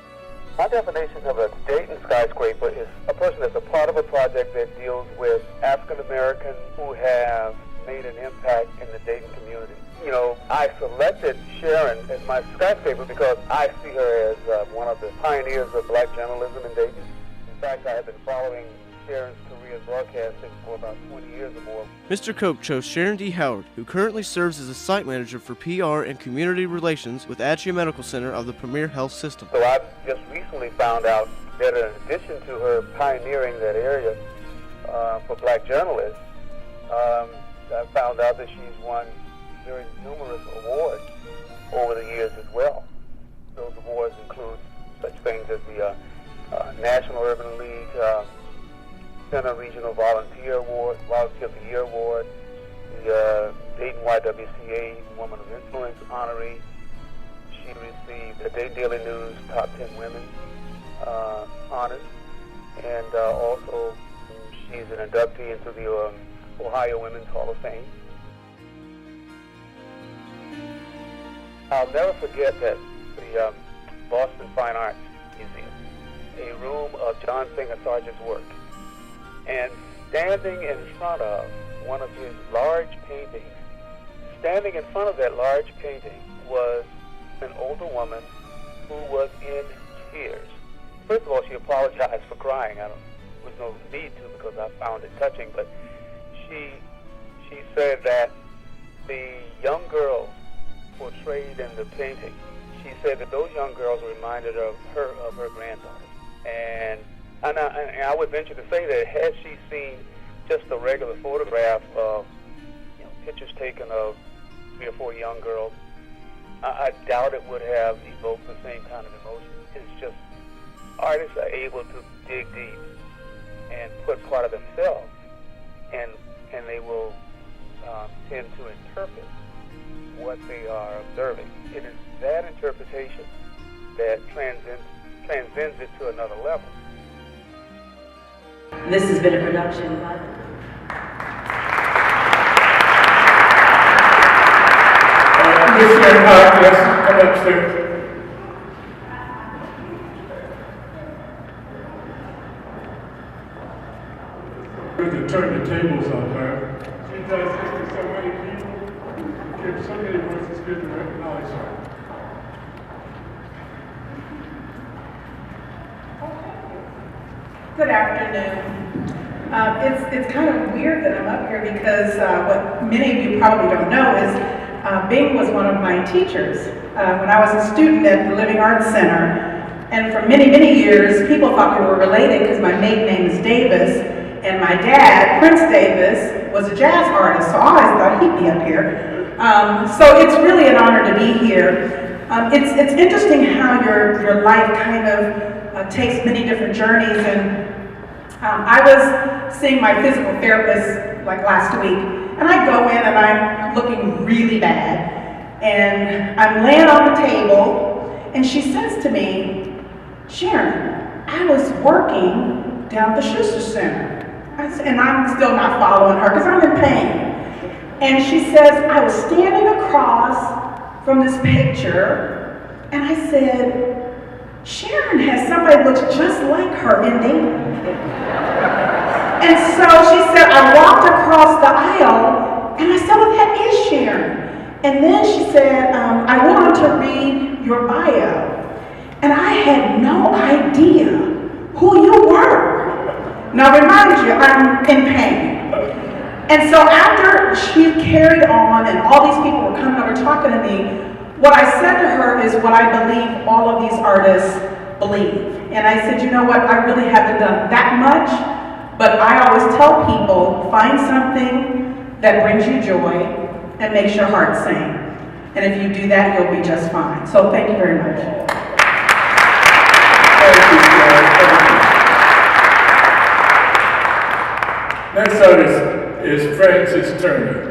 My definition of a Dayton skyscraper is a person that's a part of a project that deals with African Americans who have made an impact in the Dayton community. You know, I selected Sharon as my skyscraper because I see her as one of the pioneers of black journalism in Dayton. In fact, I have been following Sharon's career in broadcasting for about 20 years or more. Mr. Cope chose Sharon D. Howard, who currently serves as a site manager for PR and community relations with Atria Medical Center of the Premier Health System. So I've just recently found out that in addition to her pioneering that area for black journalists, I found out that she's won very numerous awards over the years as well. Those awards include such things as the National Urban League Center Regional Volunteer Award, Volunteer of the Year Award, the Dayton YWCA Woman of Influence honoree. She received the Dayton Daily News Top 10 Women honors, and also she's an inductee into the Ohio Women's Hall of Fame. I'll never forget that the Boston Fine Arts Museum, a room of John Singer Sargent's work, and standing in front of one of his large paintings, standing in front of that large painting was an older woman who was in tears. First of all, she apologized for crying. There was no need to because I found it touching, but she said that the young girls portrayed in the painting, she said that those young girls reminded her of her granddaughter. And I would venture to say that had she seen just a regular photograph of pictures taken of 3 or 4 young girls, I doubt it would have evoked the same kind of emotion. It's just artists are able to dig deep and put part of themselves, and they will tend to interpret what they are observing. It is that interpretation that transcends it to another level. This has been a production by Yes, come upstairs. We're to turn the tables on her. She does this to so many people. Give so many words, it's good to recognize her. Good afternoon. It's kind of weird that I'm up here because what many of you probably don't know is Bing was one of my teachers when I was a student at the Living Arts Center. And for many, many years, people thought we were related because my maiden name is Davis. And my dad, Prince Davis, was a jazz artist, so I always thought he'd be up here. So it's really an honor to be here. It's interesting how your life kind of takes many different journeys. And I was seeing my physical therapist like last week, and I go in and I'm looking really bad. And I'm laying on the table, and she says to me, "Sharon, I was working down at the Schuster Center." And I'm still not following her because I'm in pain. And she says, "I was standing across from this picture," and I said, "Sharon has somebody who looks just like her in Dayton." And so she said, I walked across the aisle, and I said, "Oh, that is Sharon." And then she said, "I went on to read your bio, and I had no idea who you were." Now, remind you, I'm in pain. And so after she carried on and all these people were coming over talking to me, what I said to her is what I believe all of these artists believe. And I said, "You know what, I really haven't done that much, but I always tell people, find something that brings you joy and makes your heart sing. And if you do that, you'll be just fine." So thank you very much. Thank you, Thank you. Next artist is Francis Turner.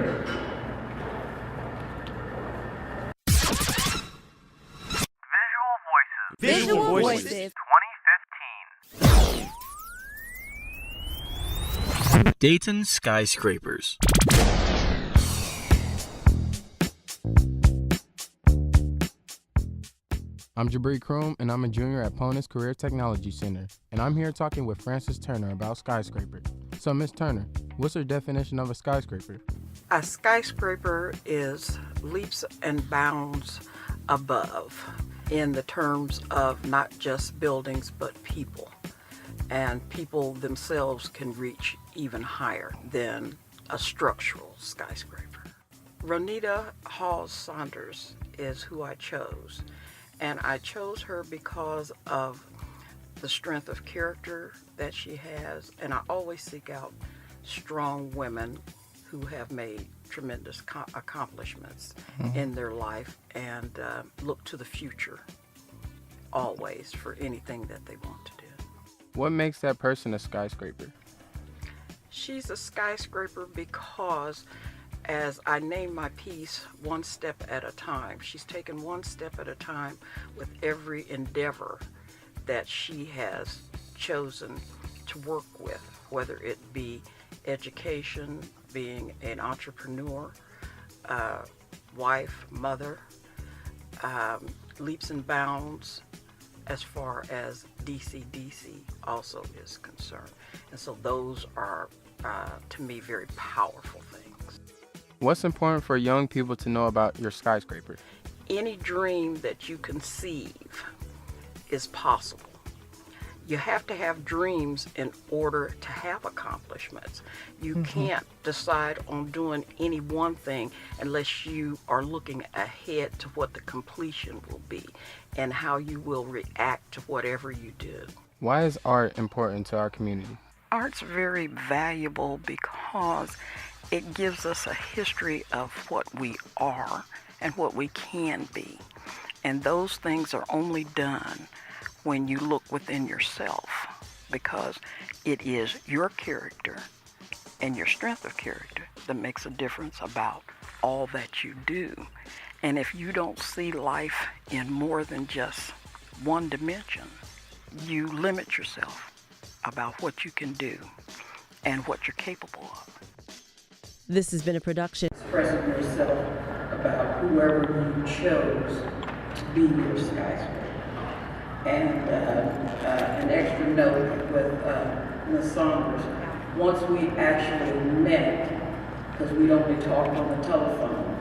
Visual Dayton Skyscrapers. I'm Jabri Kroom, and I'm a junior at Ponitz Career Technology Center, and I'm here talking with Frances Turner about skyscrapers. So, Ms. Turner, what's your definition of a skyscraper? A skyscraper is leaps and bounds above in the terms of not just buildings but people. And people themselves can reach even higher than a structural skyscraper. Ronita Hawes-Saunders is who I chose. And I chose her because of the strength of character that she has. And I always seek out strong women who have made tremendous accomplishments in their life and look to the future always for anything that they want to do. What makes that person a skyscraper? She's a skyscraper because, as I name my piece, one step at a time. She's taken one step at a time with every endeavor that she has chosen to work with, whether it be education, being an entrepreneur, wife, mother, leaps and bounds as far as DCDC also is concerned. And so those are, to me, very powerful things. What's important for young people to know about your skyscraper? Any dream that you conceive is possible. You have to have dreams in order to have accomplishments. You can't decide on doing any one thing unless you are looking ahead to what the completion will be and how you will react to whatever you do. Why is art important to our community? Art's very valuable because it gives us a history of what we are and what we can be. And those things are only done when you look within yourself, because it is your character and your strength of character that makes a difference about all that you do. And if you don't see life in more than just one dimension, you limit yourself about what you can do and what you're capable of. This has been a production. Expressing yourself about whoever you chose to be your skyscraper. And an extra note with Ms. Saunders, once we actually met, because we'd only talked on the telephone,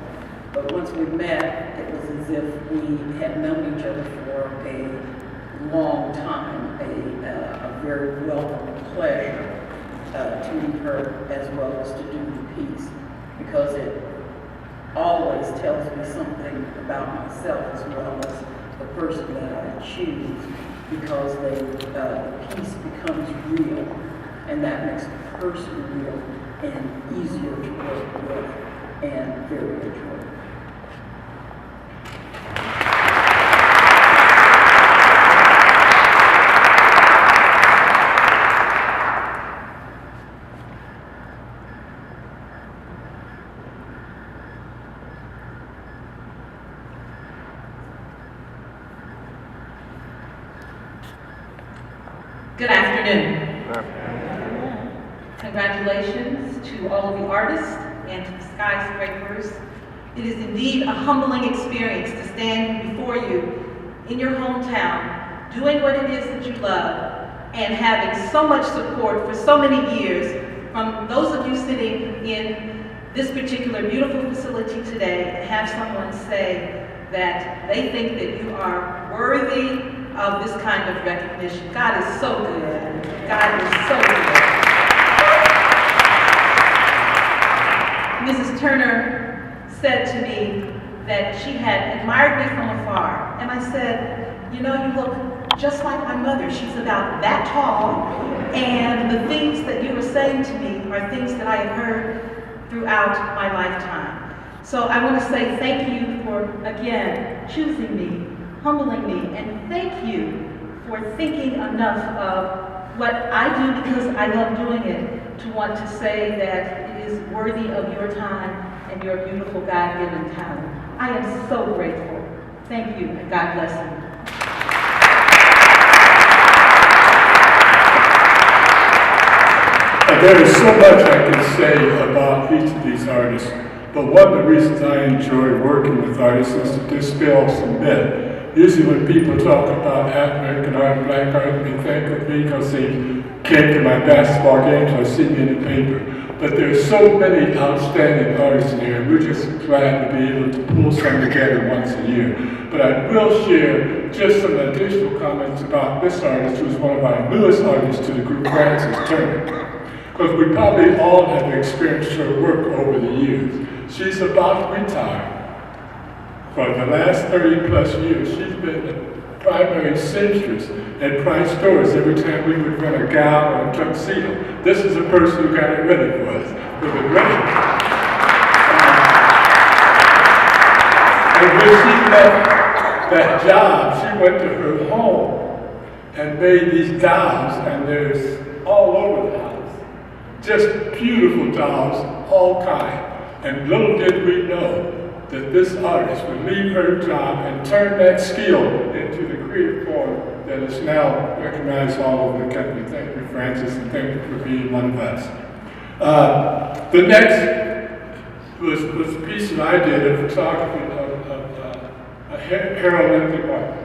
but once we met, it was as if we had known each other for a long time, a very welcome pleasure to meet her as well as to do the piece, because it always tells me something about myself as well as the person that I choose, because the piece becomes real, and that makes the person real and easier to work with and very enjoyable. Good afternoon. Congratulations to all of the artists and to the skyscrapers. It is indeed a humbling experience to stand before you in your hometown, doing what it is that you love, and having so much support for so many years from those of you sitting in this particular beautiful facility today, and have someone say that they think that you are worthy of this kind of recognition. God is so good. God is so good. Mrs. Turner said to me that she had admired me from afar. And I said, you know, you look just like my mother. She's about that tall. And the things that you were saying to me are things that I have heard throughout my lifetime. So I want to say thank you for, again, choosing me, humbling me, and thank you for thinking enough of what I do, because I love doing it, to want to say that it is worthy of your time and your beautiful God-given talent. I am so grateful. Thank you, and God bless you. there is so much I can say about each of these artists, but one of the reasons I enjoy working with artists is to dispel some myth. Usually when people talk about African art, black art, they think of me because they came to my basketball games or see me in the paper. But there's so many outstanding artists in here, and we're just glad to be able to pull some together once a year. But I will share just some additional comments about this artist, who's one of our newest artists to the group, Frances Turner. Because we probably all have experienced her work over the years. She's about to retire. For the last 30 plus years, she's been the primary seamstress at Price stores every time we would run a gown or a tuxedo. This is a person who got it ready for us. With a ready. And when she left that job, she went to her home and made these dolls, and there's all over the house. Just beautiful dolls, all kinds. And little did we know that this artist would leave her job and turn that skill into the creative form that is now recognized all over the country. Thank you, Frances, and thank you for being one of us. The next was a piece that I did of photography of Harold Lindsay Martin.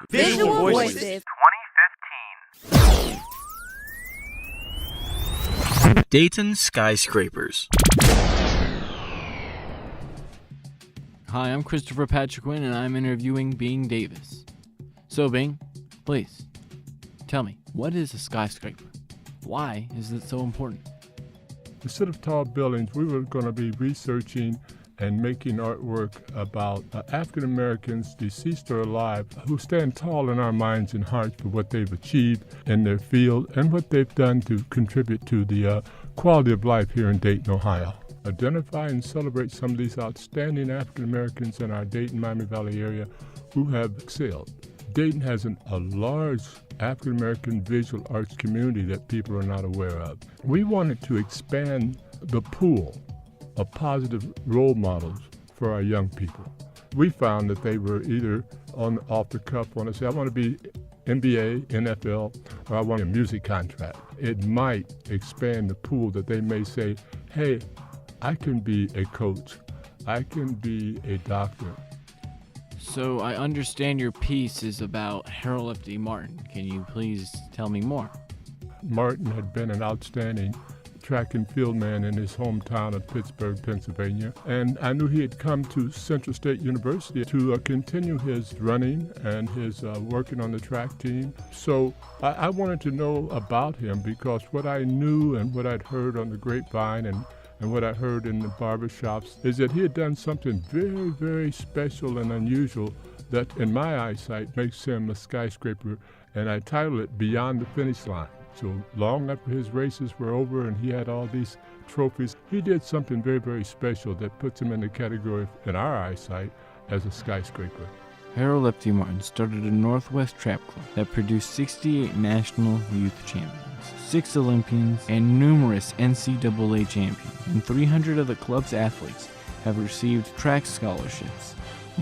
Visual Voices 2015. Dayton Skyscrapers. Hi, I'm Christopher Patrick Quinn, and I'm interviewing Bing Davis. So, Bing, please, tell me, what is a skyscraper? Why is it so important? Instead of tall buildings, we were going to be researching and making artwork about African Americans, deceased or alive, who stand tall in our minds and hearts for what they've achieved in their field and what they've done to contribute to the quality of life here in Dayton, Ohio. Identify and celebrate some of these outstanding African Americans in our Dayton, Miami Valley area who have excelled. Dayton has a large African American visual arts community that people are not aware of. We wanted to expand the pool of positive role models for our young people. We found that they were either off the cuff want to say, I want to be NBA, NFL, or I want a music contract. It might expand the pool that they may say, hey, I can be a coach, I can be a doctor. So I understand your piece is about Harold F. D. Martin. Can you please tell me more? Martin had been an outstanding track and field man in his hometown of Pittsburgh, Pennsylvania. And I knew he had come to Central State University to continue his running and his working on the track team. So I wanted to know about him because what I knew and what I'd heard on the grapevine and what I heard in the barbershops is that he had done something very, very special and unusual that in my eyesight makes him a skyscraper, and I titled it Beyond the Finish Line. So long after his races were over and he had all these trophies, he did something very, very special that puts him in the category, in our eyesight, as a skyscraper. Harold F. D. Martin started a Northwest Trap Club that produced 68 national youth champions, 6 Olympians, and numerous NCAA champions, and 300 of the club's athletes have received track scholarships.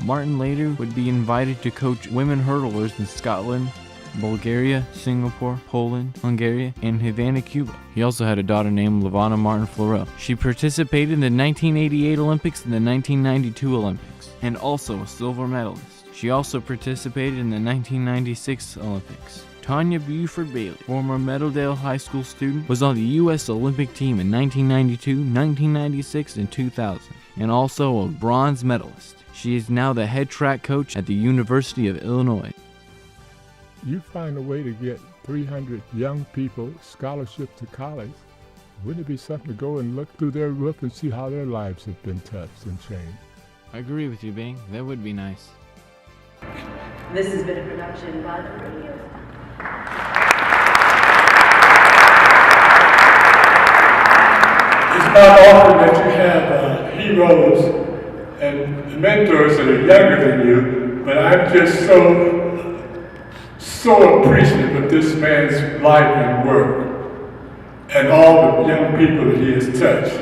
Martin later would be invited to coach women hurdlers in Scotland, Bulgaria, Singapore, Poland, Hungary, and Havana, Cuba. He also had a daughter named Lavana Martin Florell. She participated in the 1988 Olympics and the 1992 Olympics, and also a silver medalist. She also participated in the 1996 Olympics. Tanya Buford Bailey, former Meadowdale High School student, was on the U.S. Olympic team in 1992, 1996, and 2000, and also a bronze medalist. She is now the head track coach at the University of Illinois. You find a way to get 300 young people scholarships to college. Wouldn't it be something to go and look through their roof and see how their lives have been touched and changed? I agree with you, Bing. That would be nice. This has been a production by the radio. It's not often that you have heroes and mentors that are younger than you, but I'm just so appreciative of this man's life and work and all the young people that he has touched.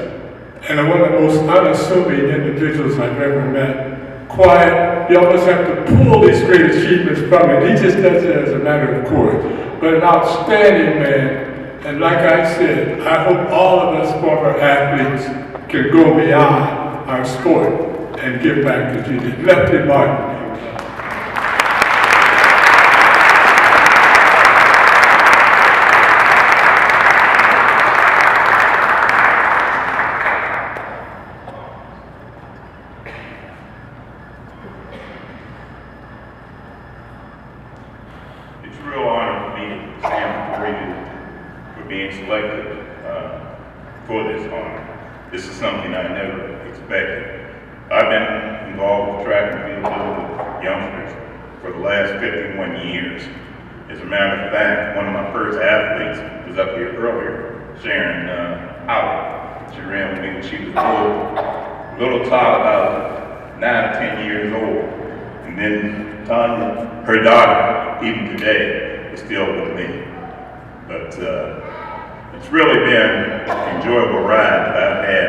And one of the most unassuming individuals I've ever met. Quiet, you almost have to pull these great achievements from him. He just does it as a matter of course. but an outstanding man. And like I said, I hope all of us former athletes can go beyond our sport and give back to Jesus. Lefty Martin. It's a real honor for me to stand before you for being selected for this honor. This is something I never expected. I've been involved with track and field with youngsters for the last 51 years. As a matter of fact, one of my first athletes was up here earlier, Sharon Howard. She ran with me when she was a little child, about 9 or 10 years old. And then Tanya, her daughter, even today, is still with me. But it's really been an enjoyable ride that I've had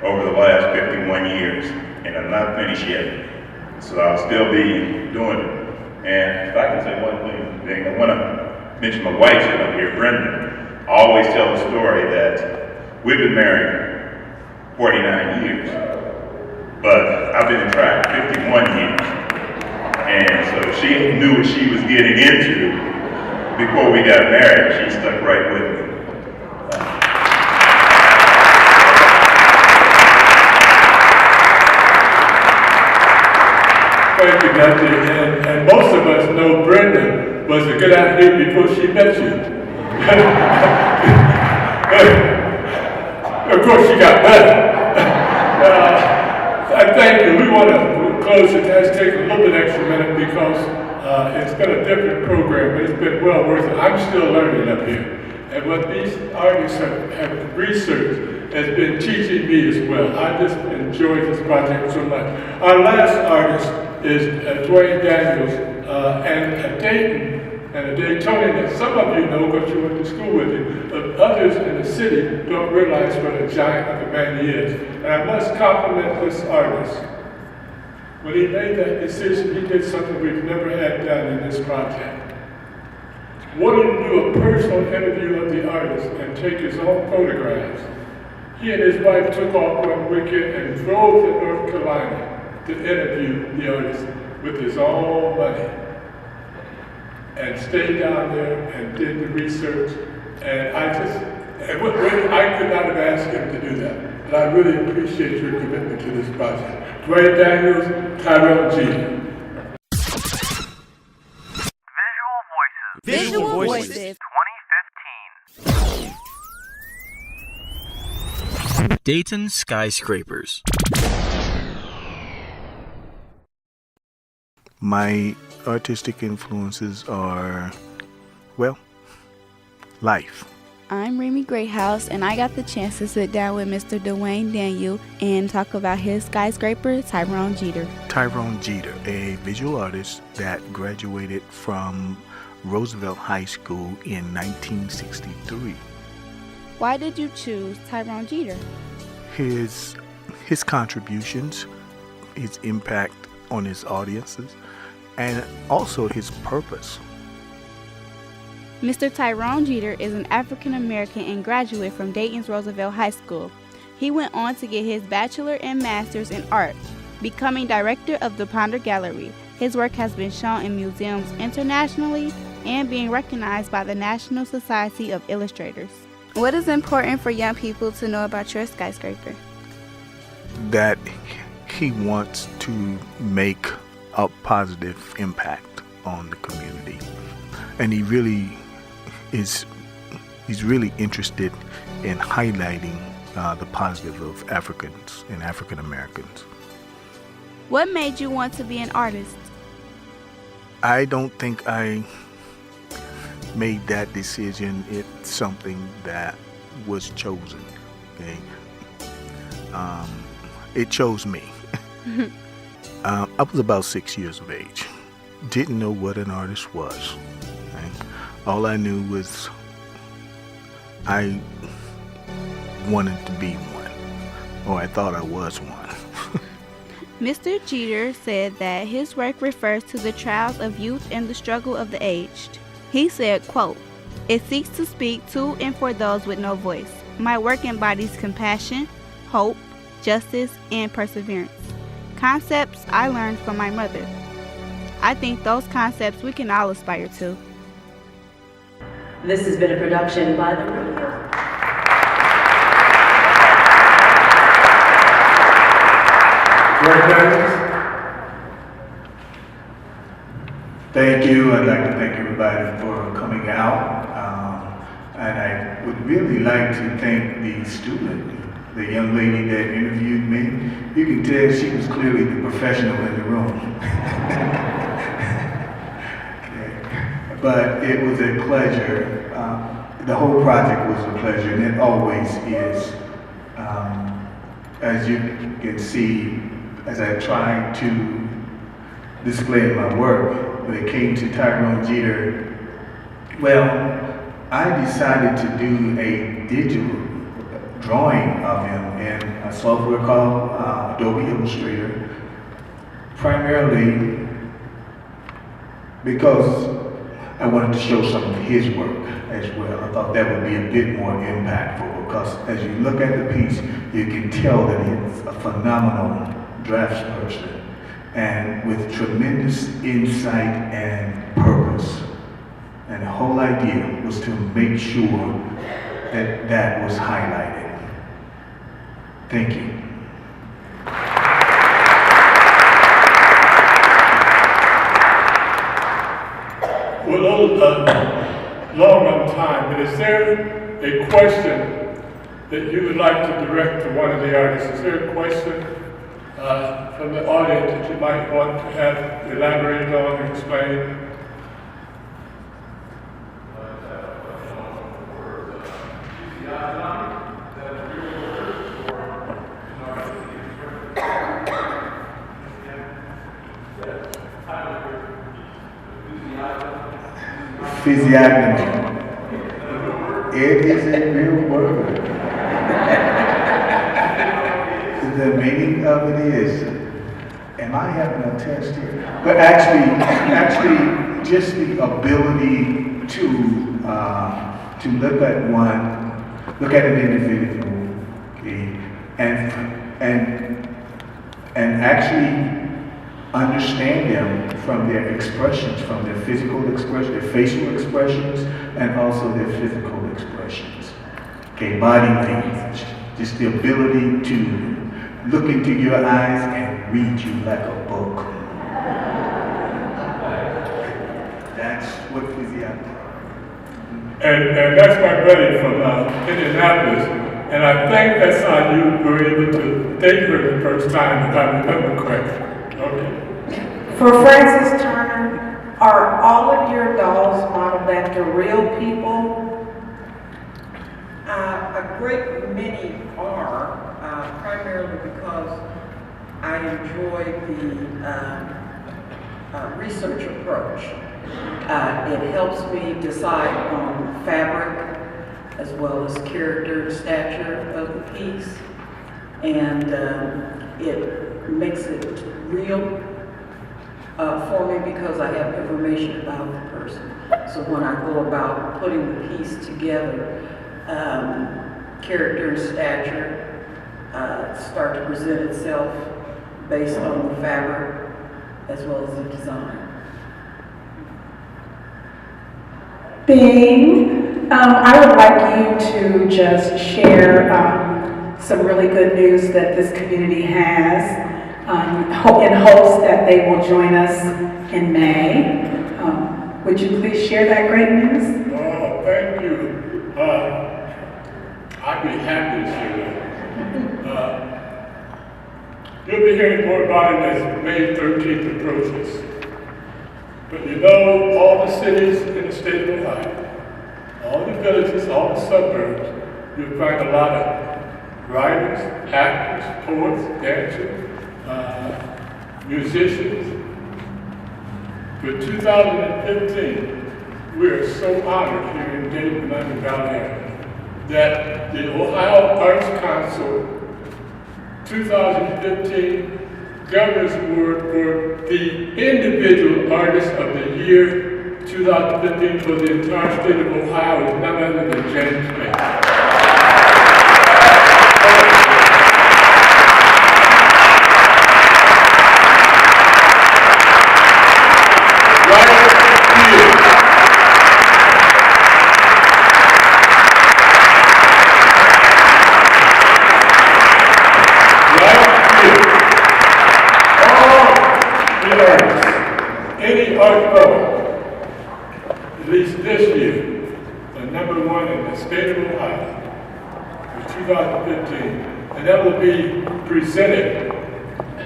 over the last 51 years, and I'm not finished yet. So I'll still be doing it. And if I can say one thing, I want to mention my wife up here, Brenda. I always tell the story that we've been married 49 years, but I've been in track 51 years. And so she knew what she was getting into before we got married. She stuck right with me. Thank you, Dusty. And most of us know Brenda was a good athlete before she met you. Of course, she got better. I thank you. We want to close. It has taken a little bit extra minute because it's been a different program, but it's been well worth it. I'm still learning up here. And what these artists have researched has been teaching me as well. I just enjoyed this project so much. Our last artist is Dwayne Daniels and a Dayton and a Daytonian that some of you know because you went to school with him, but others in the city don't realize what a giant of a man he is. And I must compliment this artist. When he made that decision, he did something we've never had done in this project. Wanted to do a personal interview of the artist and take his own photographs. He and his wife took off one weekend and drove to North Carolina to interview the artist with his own money. And stayed down there and did the research. And I could not have asked him to do that. But I really appreciate your commitment to this project. Dwayne Daniels, Tyrell Jeter. Visual Voices 2015. Dayton Skyscrapers. My artistic influences are, well, life. I'm Remy Greathouse, and I got the chance to sit down with Mr. Dwayne Daniel and talk about his skyscraper, Tyrone Jeter. Tyrone Jeter, a visual artist that graduated from Roosevelt High School in 1963. Why did you choose Tyrone Jeter? His contributions, his impact on his audiences, and also his purpose. Mr. Tyrone Jeter is an African American and graduate from Dayton's Roosevelt High School. He went on to get his bachelor and master's in art, becoming director of the Ponder Gallery. His work has been shown in museums internationally and being recognized by the National Society of Illustrators. What is important for young people to know about your skyscraper? That he wants to make a positive impact on the community. And he's really interested in highlighting the positive of Africans and African Americans. What made you want to be an artist? I don't think I made that decision. It's something that was chosen. Okay, it chose me. I was about 6 years of age. Didn't know what an artist was. Okay? All I knew was I wanted to be one, or I thought I was one. Mr. Jeter said that his work refers to the trials of youth and the struggle of the aged. He said, quote, "It seeks to speak to and for those with no voice. My work embodies compassion, hope, justice, and perseverance. Concepts I learned from my mother. I think those concepts we can all aspire to." This has been a production by the Rodeo. Thank you. I'd like to thank everybody for coming out. And I would really like to thank the student, the young lady that interviewed me. You can tell she was clearly the professional in the room. But it was a pleasure. The whole project was a pleasure, and it always is. As you can see, as I tried to display my work, when it came to Tyrone Jeter, well, I decided to do a digital drawing of him in a software called Adobe Illustrator, primarily because I wanted to show some of his work as well. I thought that would be a bit more impactful because as you look at the piece, you can tell that he's a phenomenal draftsperson and with tremendous insight and purpose. And the whole idea was to make sure that that was highlighted. Thank you. We're a little long on time, but is there a question that you would like to direct to one of the artists? Is there a question from the audience that you might want to have elaborated on and explained? Physiognomy. It is a real word. The meaning of it is, am I having a test here? But actually, just the ability to look at an individual, okay, and actually understand them from their expressions, from their physical expression, their facial expressions, and also their physical expressions. Okay, body language, just the ability to look into your eyes and read you like a book. That's what physiognomy. And that's my buddy from Indianapolis, and I think that's how you were able to date her the first time, if I remember correctly. Okay. For Francis Turner, are all of your dolls modeled after real people? A great many are, primarily because I enjoy the research approach. It helps me decide on fabric as well as character and stature of the piece, and it makes it real for me because I have information about the person. So when I go about putting the piece together, character and stature start to present itself based on the fabric as well as the design. Bing, I would like you to just share some really good news that this community has in hopes that they will join us in May. Would you please share that great news? Oh, thank you. I'd be happy to share that. You'll be hearing more about it as May 13th approaches. But you know, all the cities in the state of Ohio, all the villages, all the suburbs, you'll find a lot of writers, actors, poets, dancers, musicians. For 2015, we are so honored here in Dayton and Miami Valley area that the Ohio Arts Council 2015 Governor's Award for the Individual Artist of the Year 2015 for the entire state of Ohio is none other than James May. Any art form, at least this year, the number one in the state of Ohio for 2015, and that will be presented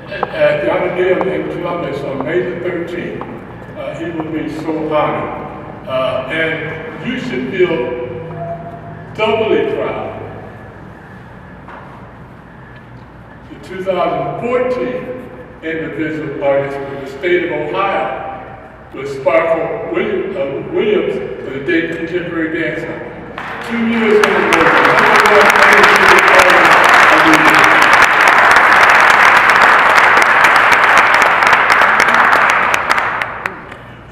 at the Honor Day in Columbus on May the 13th. He will be so honored. And you should feel doubly proud. The 2014 individual artist from the state of Ohio was Sparkle Williams for the Dayton Contemporary Dance Hall. 2 years in the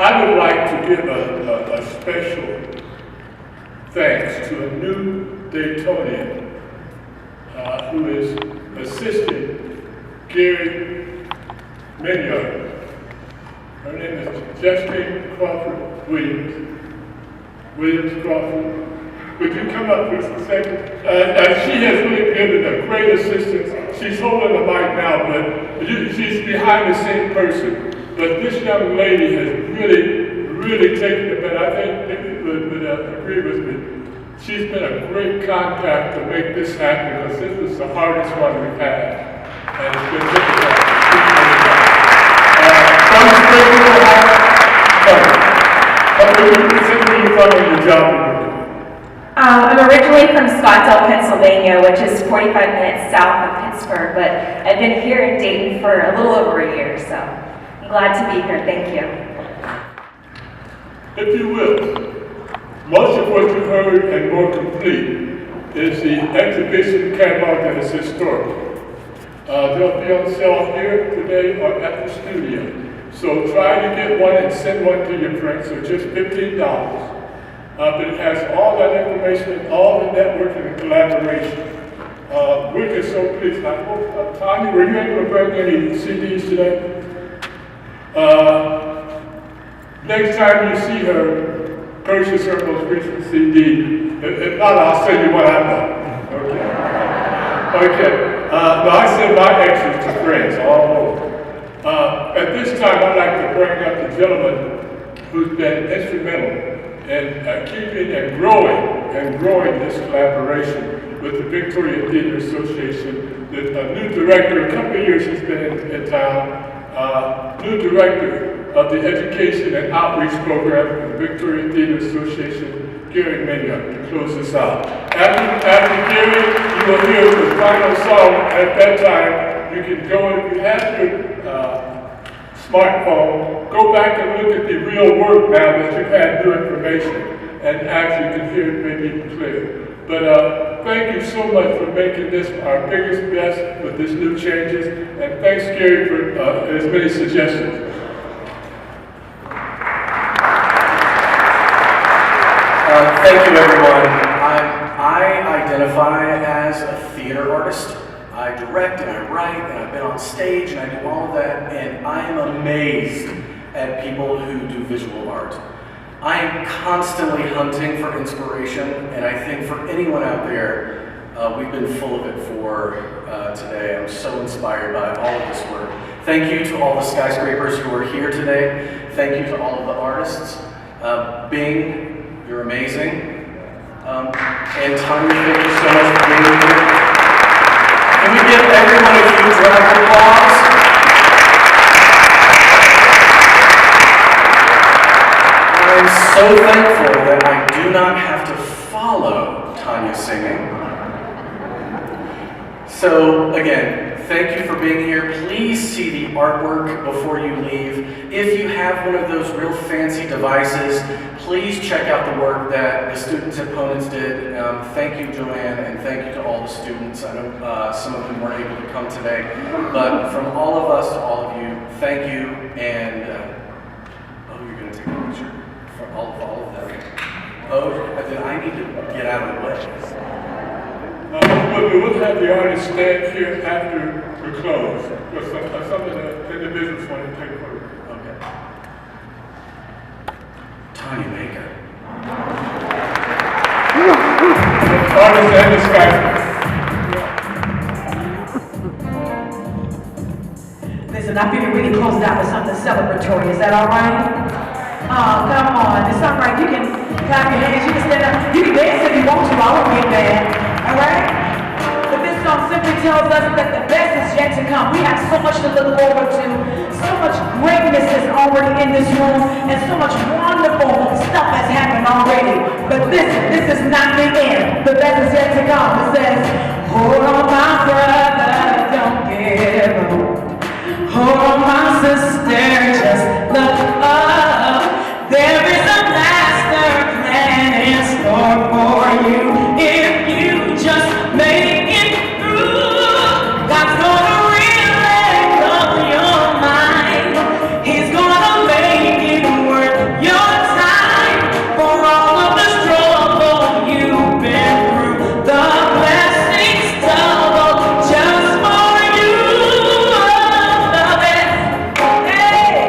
I would like to give a special thanks to a new Daytonian who is assisting Gary Minyard. Her name is Justine Crawford Williams. Williams Crawford. Would you come up for a second? She has really given a great assistance. She's holding the mic now, but she's behind the same person. But this young lady has really taken it, but I think Nikki would agree with me. She's been a great contact to make this happen, because this was the hardest one we've had. And it's been difficult. I'm originally from Scottsdale, Pennsylvania, which is 45 minutes south of Pittsburgh, but I've been here in Dayton for a little over a year, so I'm glad to be here. Thank you. If you will, most of what you heard and more complete is the exhibition catalog that is historical. They'll be on sale here today or at the studio. So try to get one and send one to your friends. So just $15. But it has all that information and all the networking and collaboration. We're just so pleased. I hope, Tanya, were you able to bring any CDs today? Next time you see her, purchase her most recent CD. If not, I'll send you what I know. Okay. Okay. No, I send my extras to friends all over. At this time, I'd like to bring up the gentleman who's been instrumental in keeping and growing this collaboration with the Victoria Theater Association. The new director, a couple of years he's been in town, new director of the Education and Outreach Program of the Victoria Theater Association, Gary Minyard, to close this out. After Gary, you will hear the final song. At that time, you can go, if you have your smartphone, go back and look at the real work now that you've had new information, and actually can hear it maybe clear. But thank you so much for making this our biggest best with these new changes, and thanks Gary for as many suggestions. Thank you, everyone. I identify as a theater artist. I direct and I write and I've been on stage and I do all of that, and I am amazed at people who do visual art. I am constantly hunting for inspiration, and I think for anyone out there, we've been full of it for today. I'm so inspired by all of this work. Thank you to all the skyscrapers who are here today. Thank you to all of the artists. Bing, you're amazing. And Tanya, thank you so much for being here. Can we give everyone a huge round of applause? I'm so thankful that I do not have to follow Tanya singing. So again, thank you for being here. Please see the artwork before you leave. If you have one of those real fancy devices, please check out the work that the students at Ponitz did. Thank you, Joanne, and thank you to all the students. I know some of them weren't able to come today, but from all of us to all of you, thank you, and oh, you're going to take a picture. For Oh, then I need to get out of the way. But we will have the artists stand here after we close, because some of the individuals want to take a photo. Okay. Tanya Baker. Artists and the skyscrapers. Listen, I figured we can close it out with something celebratory. Is that all right? Oh, come on. It's all right. You can clap your hands. You can stand up. You can dance if you want to. I won't get mad. All right? But this song simply tells us that the best is yet to come. We have so much to look forward to. So much greatness is already in this room. And so much wonderful stuff has happened already. But this is not the end. The best is yet to come. It says, hold on, my brother, don't give up. Hold on, my sister, just look up. There is a master plan in store for you. If you just make it through, God's gonna really blow your mind. He's gonna make it worth your time for all of the struggle you've been through. The blessings double just for you. The best, hey,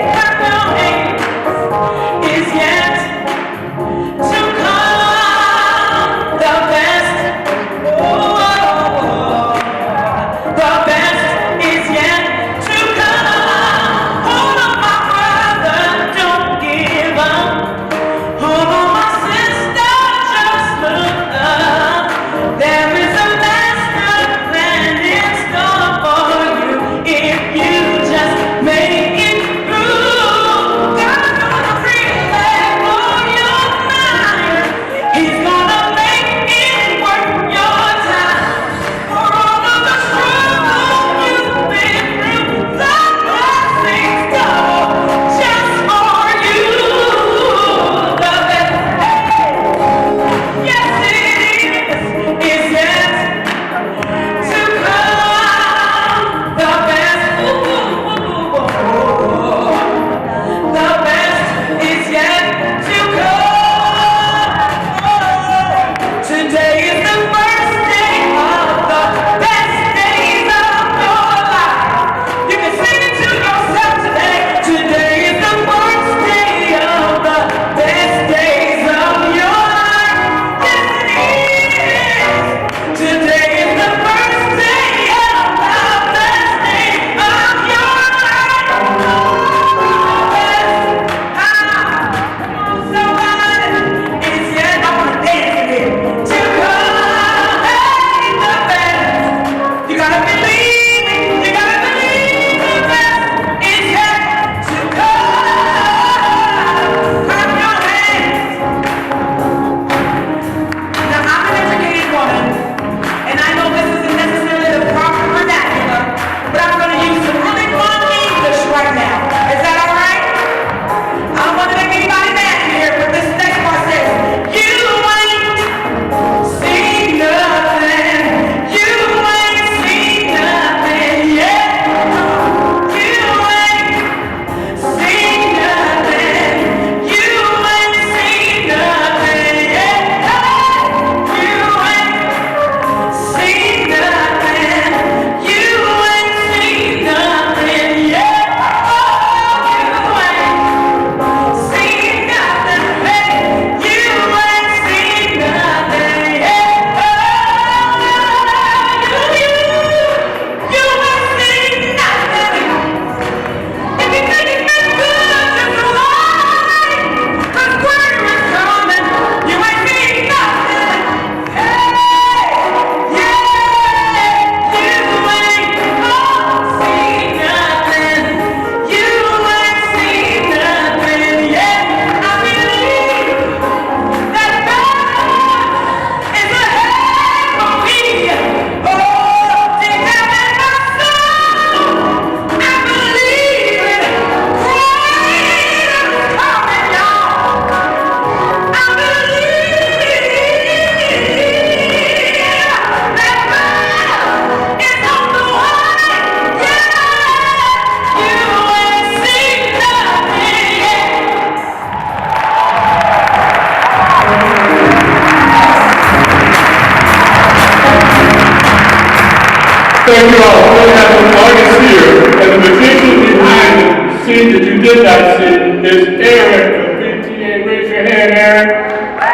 Thank you all. We have an artist here, and the magician behind the scene that you did not see is Aaron of PTA. Raise your hand, Aaron.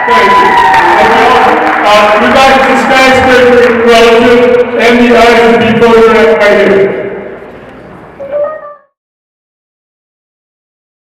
Thank you. We'd like the skyscraper relative and the artist to be photographed right here.